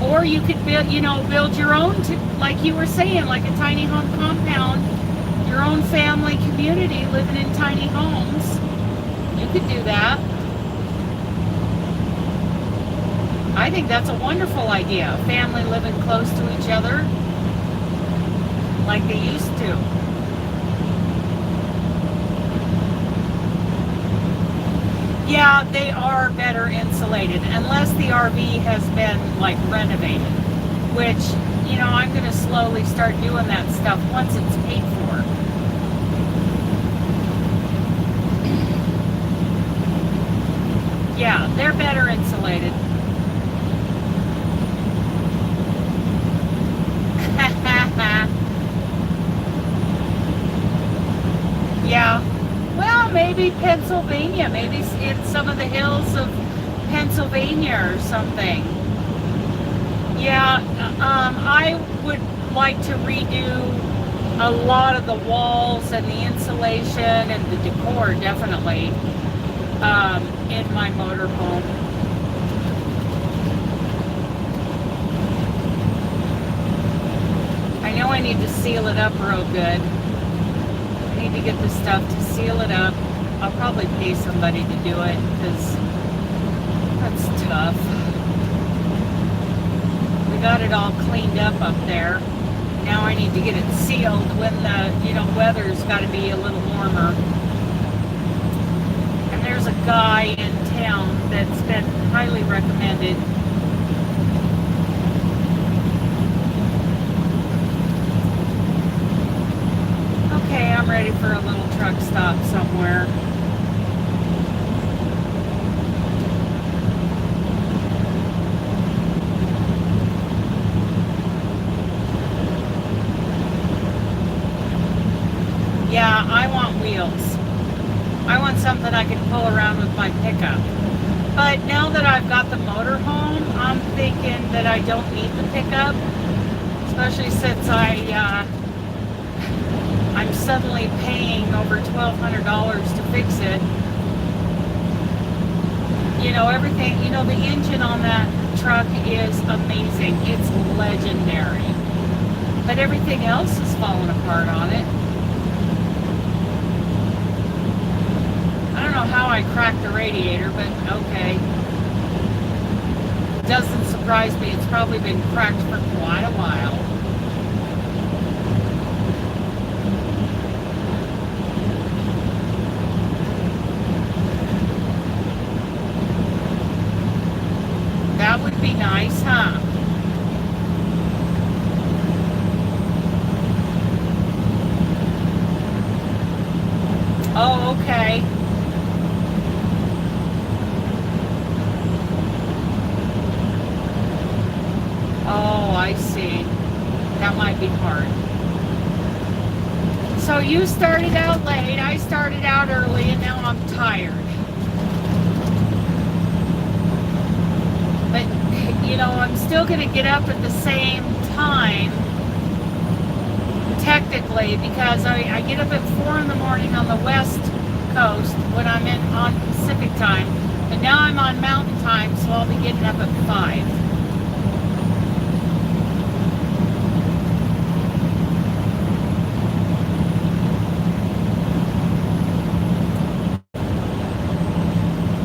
S1: or you could build your own, like you were saying, like a tiny home compound, your own family community living in tiny homes. You could do that. I think that's a wonderful idea. A family living close to each other like they used to. Yeah, they are better insulated, unless the RV has been like renovated, which, I'm going to slowly start doing that stuff once it's paid for. Yeah, they're better insulated. Yeah. Well, maybe Pennsylvania. Maybe in some of the hills of Pennsylvania or something. Yeah, I would like to redo a lot of the walls and the insulation and the decor, definitely, in my motorhome. I know I need to seal it up real good. I need to get the stuff to seal it up. I'll probably pay somebody to do it, because that's tough. We got it all cleaned up there. Now I need to get it sealed when the, weather's got to be a little warmer. And there's a guy in town that's been highly recommended. Okay, I'm ready for a little truck stop somewhere. Yeah, I want wheels. I want something I can pull around with my pickup. But now that I've got the motorhome, I'm thinking that I don't need the pickup, especially since I'm suddenly paying over $1,200 to fix it. Everything, the engine on that truck is amazing. It's legendary. But everything else is falling apart on it. I don't know how I cracked the radiator, but okay. It doesn't surprise me. It's probably been cracked for quite a while. That would be nice, huh? Oh, okay. Oh, I see. That might be hard. So you started out late, I started out early, and now I'm tired. But, I'm still going to get up at the same time, technically, because I get up at 4 in the morning on the west coast when I'm on Pacific time. And now I'm on mountain time, so I'll be getting up at 5.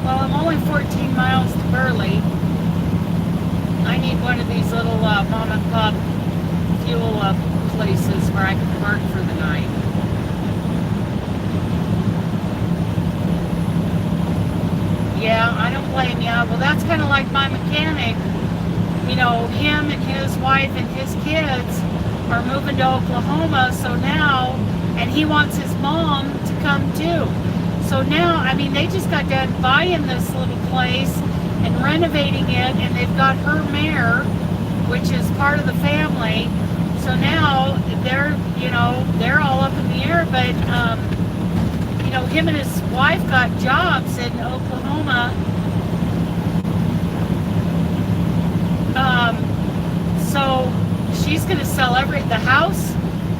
S1: Well, I'm only 14 miles to Burley. I need one of these little mom and pop fuel places where I can park for the night. Yeah, I don't blame you. Well, that's kind of like my mechanic. Him and his wife and his kids are moving to Oklahoma, so now, and he wants his mom to come too. So now, they just got done buying this little place and renovating it, and they've got her mare, which is part of the family. So now they're all up in the air, but him and his wife got jobs in Oklahoma. going to sell the house,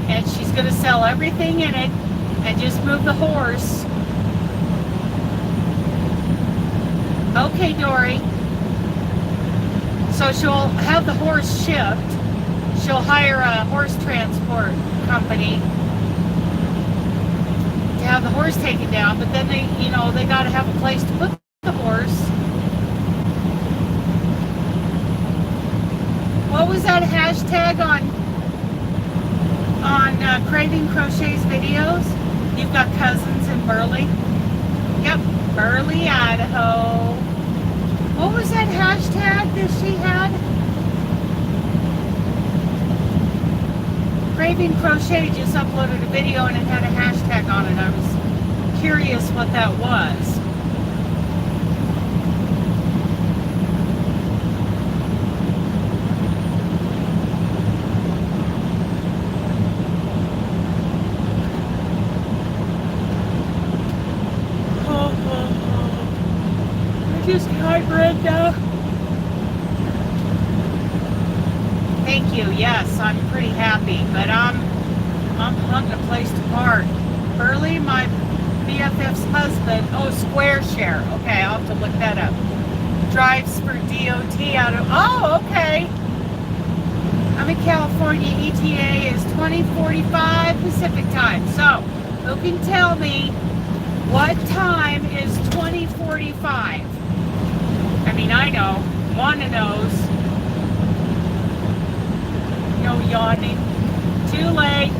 S1: and she's going to sell everything in it and just move the horse. Okay, Dory. So she'll have the horse shipped. She'll hire a horse transport company to have the horse taken down, but then they got to have a place to put the horse. What was that hashtag on Craving Crochet's videos? You've got cousins in Burley? Yep, Burley, Idaho. What was that hashtag that she had? Craving Crochet just uploaded a video and it had a hashtag on it. I was curious what that was. Hi, Brenda. Thank you. Yes, I'm pretty happy, but I'm hunting a place to park. Burley, my BFF's husband. Oh, Square Share. Okay, I'll have to look that up. Drives for DOT out of. Oh, okay. I'm in California. ETA is 20:45 Pacific time. So, who can tell me what time is 20:45? I mean, I know. Wanda knows. No yawning. Too late.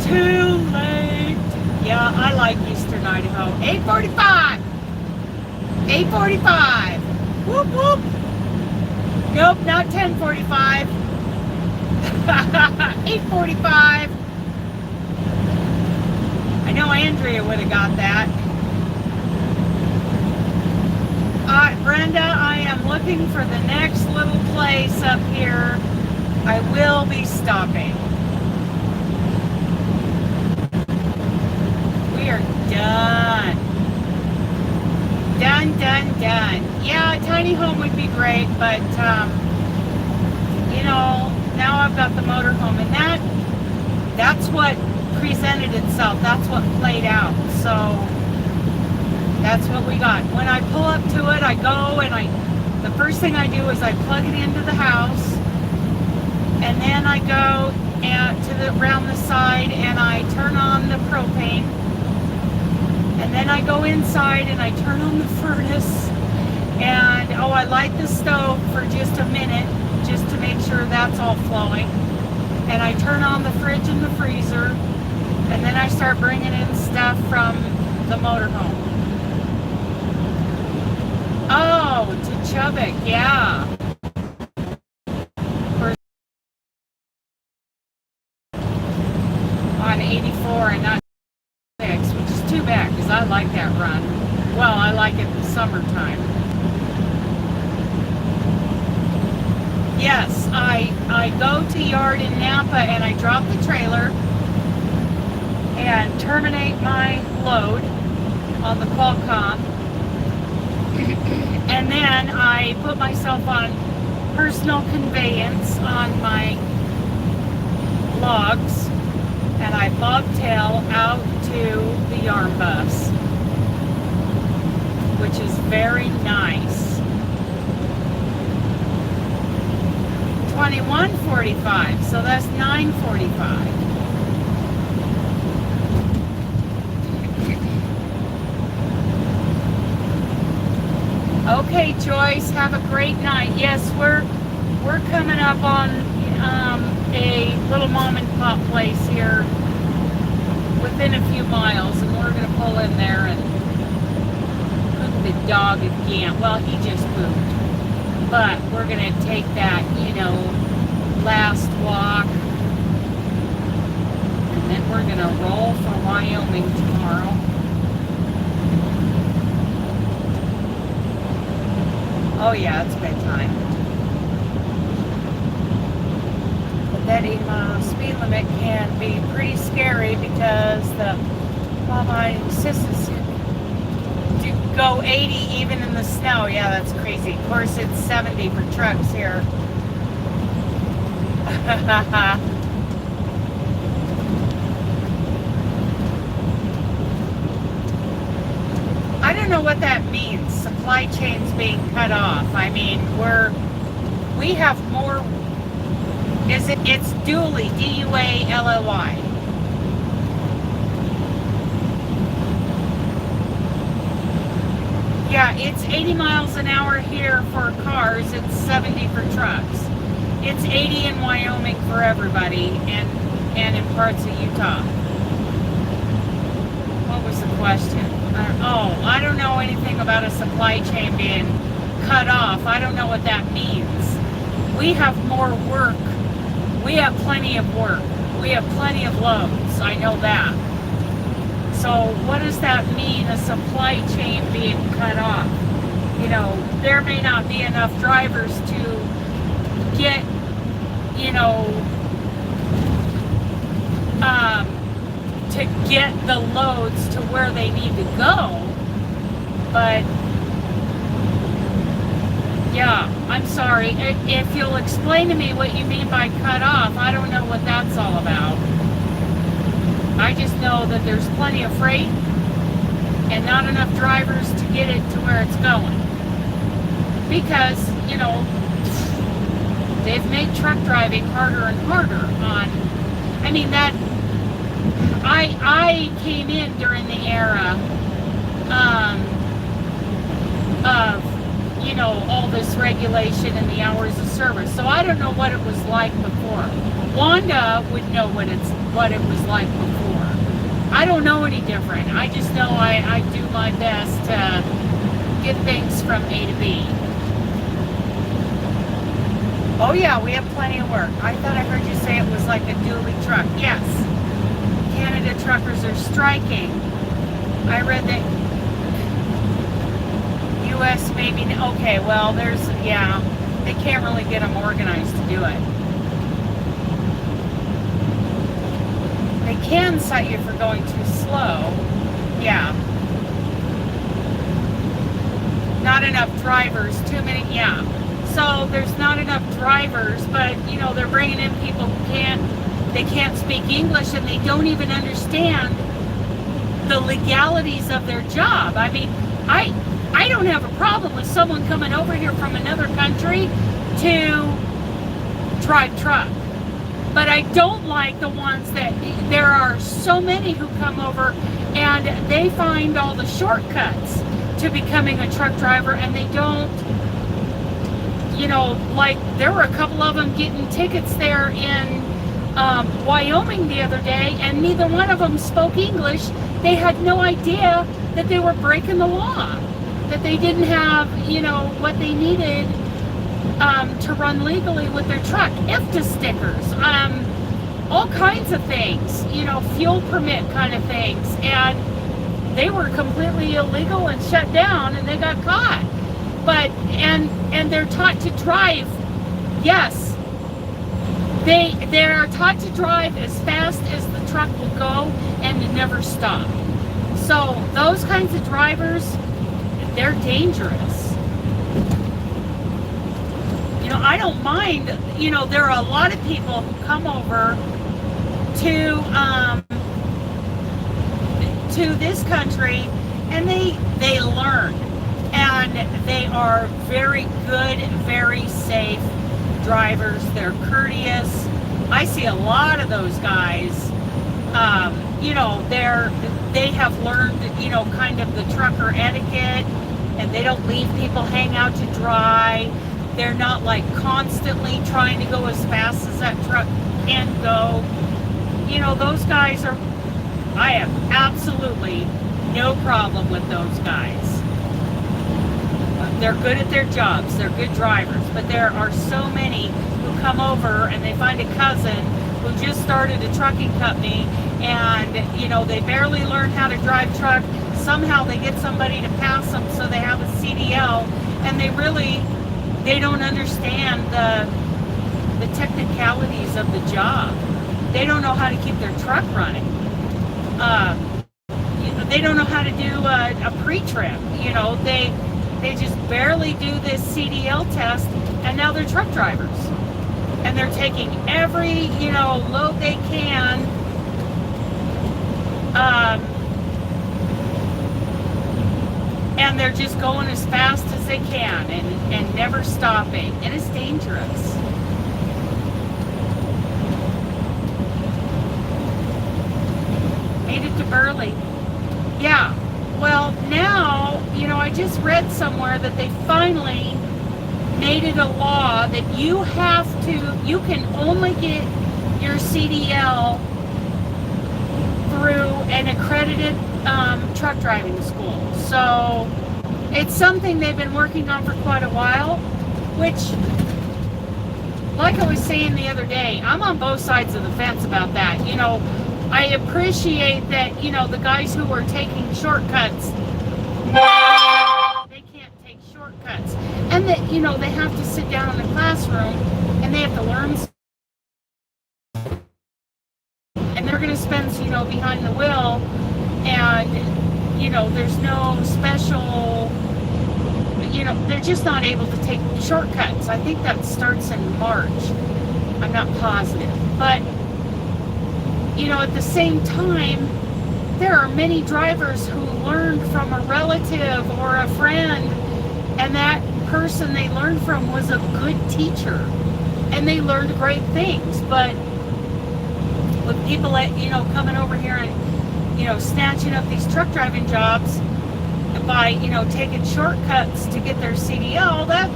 S1: Too late. Yeah, I like Eastern Idaho. 8:45. 8:45. Whoop, whoop. Nope, not 10:45. 8:45. I know Andrea would have got that. Brenda, I am looking for the next little place up here. I will be stopping. We are done. Done. Yeah, a tiny home would be great, but now I've got the motorhome, and that's what presented itself. That's what played out. So that's what we got. When I pull up to it, I go and the first thing I do is I plug it into the house, and then I go around the side and I turn on the propane, and then I go inside and I turn on the furnace, and I light the stove for just a minute, just to make sure that's all flowing. And I turn on the fridge and the freezer, and then I start bringing in stuff from the motorhome. Oh, to Chubbuck, yeah. On 84 and not 6, which is too bad because I like that run. Well, I like it in the summertime. Yes, I go to yard in Napa and I drop the trailer and terminate my load on the Qualcomm, and then I put myself on personal conveyance on my logs, and I bobtail out to the yarn bus, which is very nice. 21:45, so that's 9:45. Okay, Joyce, have a great night. Yes, we're coming up on a little mom and pop place here within a few miles, and we're going to pull in there and poop the dog again. Well, he just pooped. But we're going to take that, last walk. And then we're going to roll for Wyoming tomorrow. Oh yeah, it's bedtime. But that speed limit can be pretty scary because my sister's go 80 even in the snow. Yeah, that's crazy. Of course, it's 70 for trucks here. I don't know what that means. Supply chains being cut off. I mean, we have more. It's Dually, D-U-A-L-L-Y. Yeah, it's 80 miles an hour here for cars. It's 70 for trucks. It's 80 in Wyoming for everybody, and in parts of Utah. What was the question? I don't know anything about a supply chain being cut off. I don't know what that means. We have more work. We have plenty of work. We have plenty of loads. I know that. So what does that mean, a supply chain being cut off? You know, there may not be enough drivers to get, to get the loads to where they need to go. But yeah, I'm sorry. If you'll explain to me what you mean by cut off, I don't know what that's all about. I just know that there's plenty of freight and not enough drivers to get it to where it's going. Because, they've made truck driving harder and harder I came in during the era of, all this regulation and the hours of service. So I don't know what it was like before. Wanda would know what it was like before. I don't know any different. I just know I do my best to get things from A to B. Oh yeah, we have plenty of work. I thought I heard you say it was like a dually truck. Yes. Canada truckers are striking. I read that U.S. maybe, okay, well, they can't really get them organized to do it. They can cite you for going too slow. Yeah. Not enough drivers, too many, yeah. So there's not enough drivers, but, they're bringing in people who can't speak English, and they don't even understand the legalities of their job. I mean, I don't have a problem with someone coming over here from another country to drive truck. But I don't like the ones that, there are so many who come over and they find all the shortcuts to becoming a truck driver, and they don't, like there were a couple of them getting tickets there in Wyoming the other day, and neither one of them spoke English. They had no idea that they were breaking the law, that they didn't have, what they needed to run legally with their truck. IFTA stickers, all kinds of things, fuel permit kind of things. And they were completely illegal and shut down, and they got caught. But, and they're taught to drive, yes, they are taught to drive as fast as the truck will go and to never stop. So those kinds of drivers, they're dangerous. I don't mind, there are a lot of people who come over to this country, and they learn, and they are very good, very safe drivers. They're courteous. I see a lot of those guys, they have learned, kind of the trucker etiquette, and they don't leave people hang out to dry. They're not like constantly trying to go as fast as that truck can go. Those guys are, I have absolutely no problem with those guys. They're good at their jobs. They're good drivers. But there are so many who come over and they find a cousin who just started a trucking company, and, they barely learn how to drive truck. Somehow they get somebody to pass them so they have a CDL, and they don't understand the technicalities of the job. They don't know how to keep their truck running. they don't know how to do a pre-trip. You know, they just barely do this CDL test, and now they're truck drivers. And they're taking every, you know, load they can. And they're just going as fast as they can and never stopping. And it's dangerous. Made it to Burley. Yeah. Well, now, you know, I just read somewhere that they finally made it a law that you can only get your CDL through an accredited truck driving school. So it's something they've been working on for quite a while, which, like I was saying the other day, I'm on both sides of the fence about that. You know, I appreciate that, you know, the guys who are taking shortcuts, they can't take shortcuts. And that, you know, they have to sit down in the classroom and they have to learn. And they're going to spend, you know, behind the wheel. And, you know, there's no special, you know, they're just not able to take shortcuts. I think that starts in March. I'm not positive. But, you know, at the same time, there are many drivers who learned from a relative or a friend, and that person they learned from was a good teacher, and they learned great things. But with people that, you know, coming over here and, you know, snatching up these truck driving jobs by, you know, taking shortcuts to get their CDL, that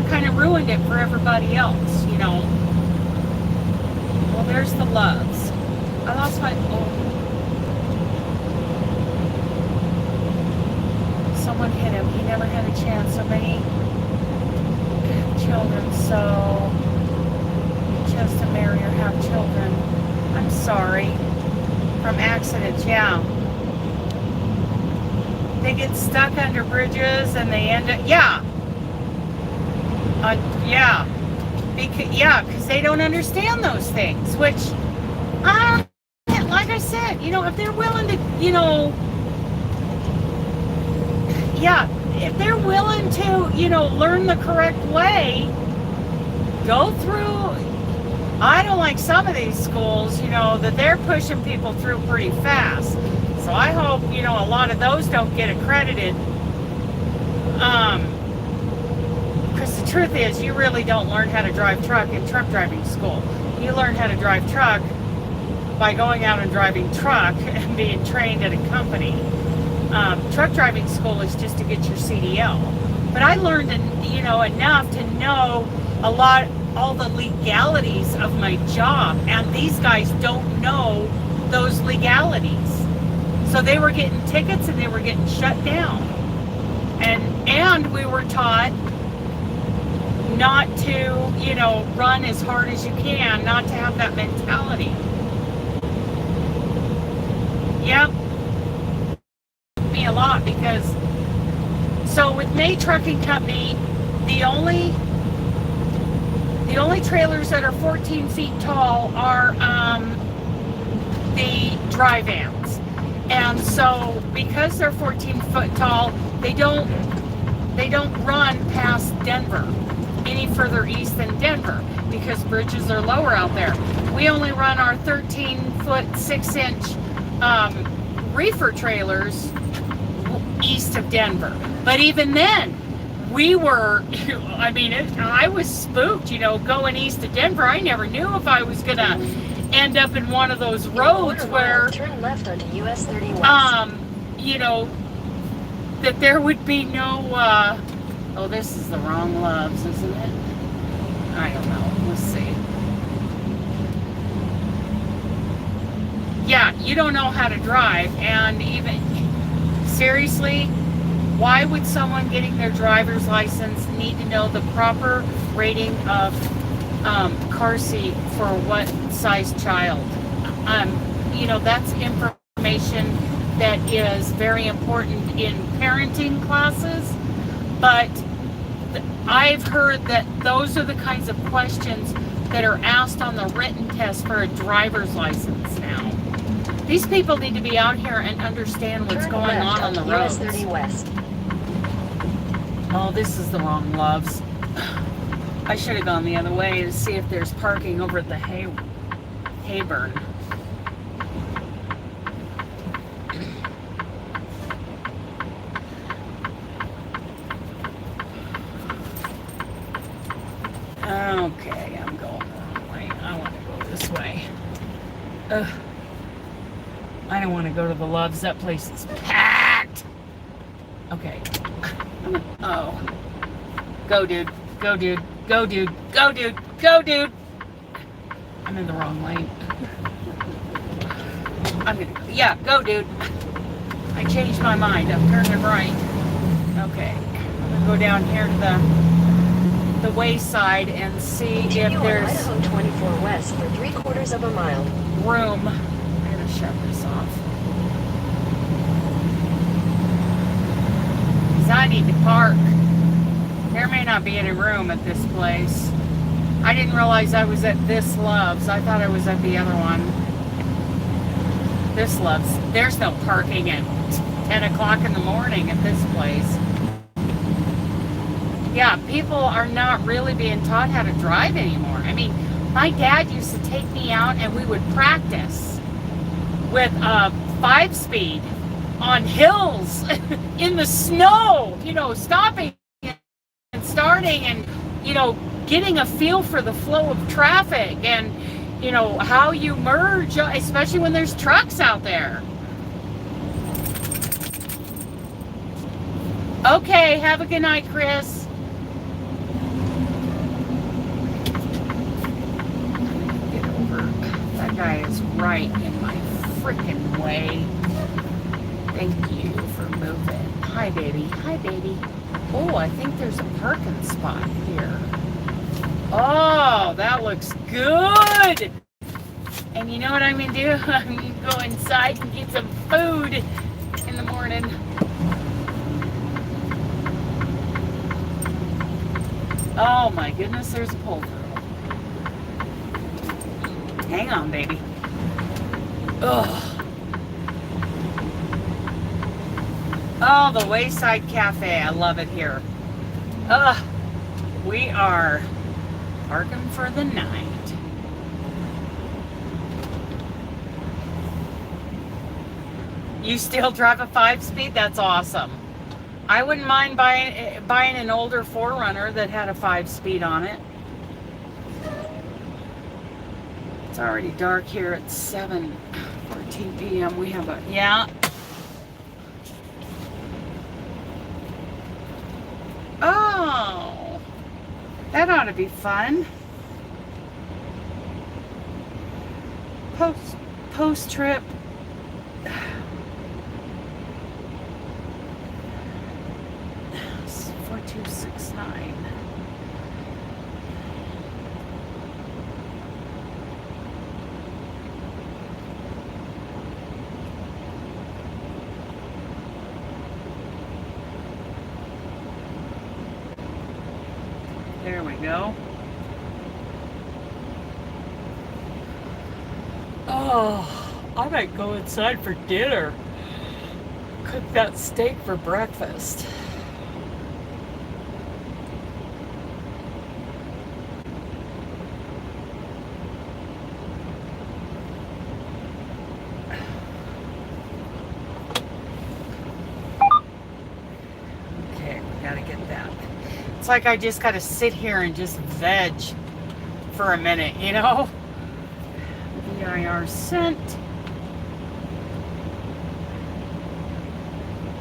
S1: kind of ruined it for everybody else, you know. Well, there's the Loves. I lost my, someone hit him. He never had a chance. So many children, so just to marry or have children. I'm sorry. From accidents, yeah. They get stuck under bridges and they end up, yeah. Yeah. Because they don't understand those things, which, like I said, you know, if they're willing to, you know, yeah, if they're willing to, you know, learn the correct way, go through. I don't like some of these schools, you know, that they're pushing people through pretty fast. So I hope, you know, a lot of those don't get accredited. Because the truth is, you really don't learn how to drive truck in truck driving school. You learn how to drive truck by going out and driving truck and being trained at a company. Truck driving school is just to get your CDL. But I learned, you know, enough to know all the legalities of my job, and these guys don't know those legalities. So they were getting tickets and they were getting shut down. And we were taught not to, you know, run as hard as you can, not to have that mentality. Yep. Me a lot, because so with May Trucking Company, the only trailers that are 14 feet tall are the dry vans. And so because they're 14 foot tall, they don't run past Denver, any further east than Denver, because bridges are lower out there. We only run our 13 foot 6-inch reefer trailers east of Denver. But even then, we were, I mean, I was spooked, you know, going east of Denver. I never knew if I was going to end up in one of those roads where,
S2: turn left onto US 30 West.
S1: you know, that there would be no, oh, this is the wrong Loves, isn't it? I don't know. Let's see. Yeah, you don't know how to drive, and even, seriously, why would someone getting their driver's license need to know the proper rating of car seat for what size child? You know, that's information that is very important in parenting classes, but I've heard that those are the kinds of questions that are asked on the written test for a driver's license now. These people need to be out here and understand what's
S2: Turn
S1: going
S2: left
S1: on the
S2: onto
S1: roads.
S2: US 30 West.
S1: Oh, this is the wrong Loves. I should have gone the other way to see if there's parking over at the Hayburn. Okay, I'm going the wrong way. I want to go this way. I don't want to go to the Loves. That place is packed. Okay. Oh. Go, dude. Go, dude. Go, dude. Go, dude. Go, dude. I'm in the wrong lane. I'm gonna go. Yeah, go, dude. I changed my mind. I'm turning right. Okay. I'm gonna go down here to the wayside and see
S2: Continue
S1: if
S2: on
S1: there's
S2: Idaho 24 West for 3/4 of a mile.
S1: room. I'm gonna shut this off. 'Cause I need to park. There may not be any room at this place. I didn't realize I was at this Loves. I thought I was at the other one. This Loves. There's no parking at 10 o'clock in the morning at this place. Yeah, people are not really being taught how to drive anymore. I mean, my dad used to take me out and we would practice with a 5-speed on hills in the snow, you know, stopping and starting and, you know, getting a feel for the flow of traffic and, you know, how you merge, especially when there's trucks out there. Okay, have a good night, Chris. Get over. That guy is right in my freaking way. Thank you for moving. Hi, baby. Hi, baby. Oh, I think there's a parking spot here. Oh, that looks good. And you know what I'm going to do? I'm going to go inside and get some food in the morning. Oh my goodness, there's a pull through. Hang on, baby. Ugh. Oh, the Wayside Cafe. I love it here. Ugh. We are parking for the night. You still drive a 5-speed? That's awesome. I wouldn't mind buying an older 4Runner that had a 5-speed on it. It's already dark here at 7:14 p.m. We have a, yeah. Oh, that ought to be fun. Post trip. 4269. There we go. Oh, I might go inside for dinner. Cook that steak for breakfast. It's like I just got to sit here and just veg for a minute, you know? VIR sent.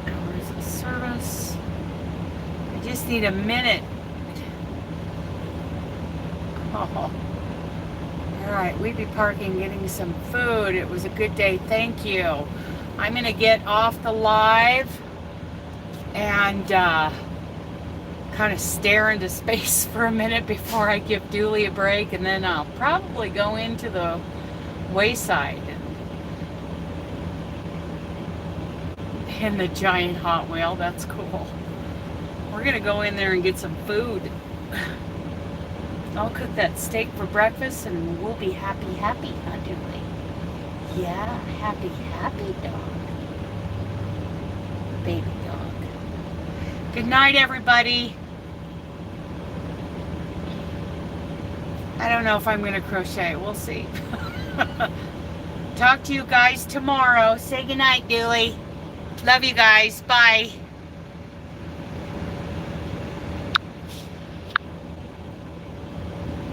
S1: Hours of service. I just need a minute. Oh. All right, we'd be parking, getting some food. It was a good day. Thank you. I'm going to get off the live and kind of stare into space for a minute before I give Dooley a break, and then I'll probably go into the Wayside in the giant Hot Wheel. That's cool. We're gonna go in there and get some food. I'll cook that steak for breakfast and we'll be happy, huh, Dooley? Yeah, happy dog. Baby dog. Good night, everybody. I don't know if I'm going to crochet. We'll see. Talk to you guys tomorrow. Say goodnight, Dewey. Love you guys. Bye.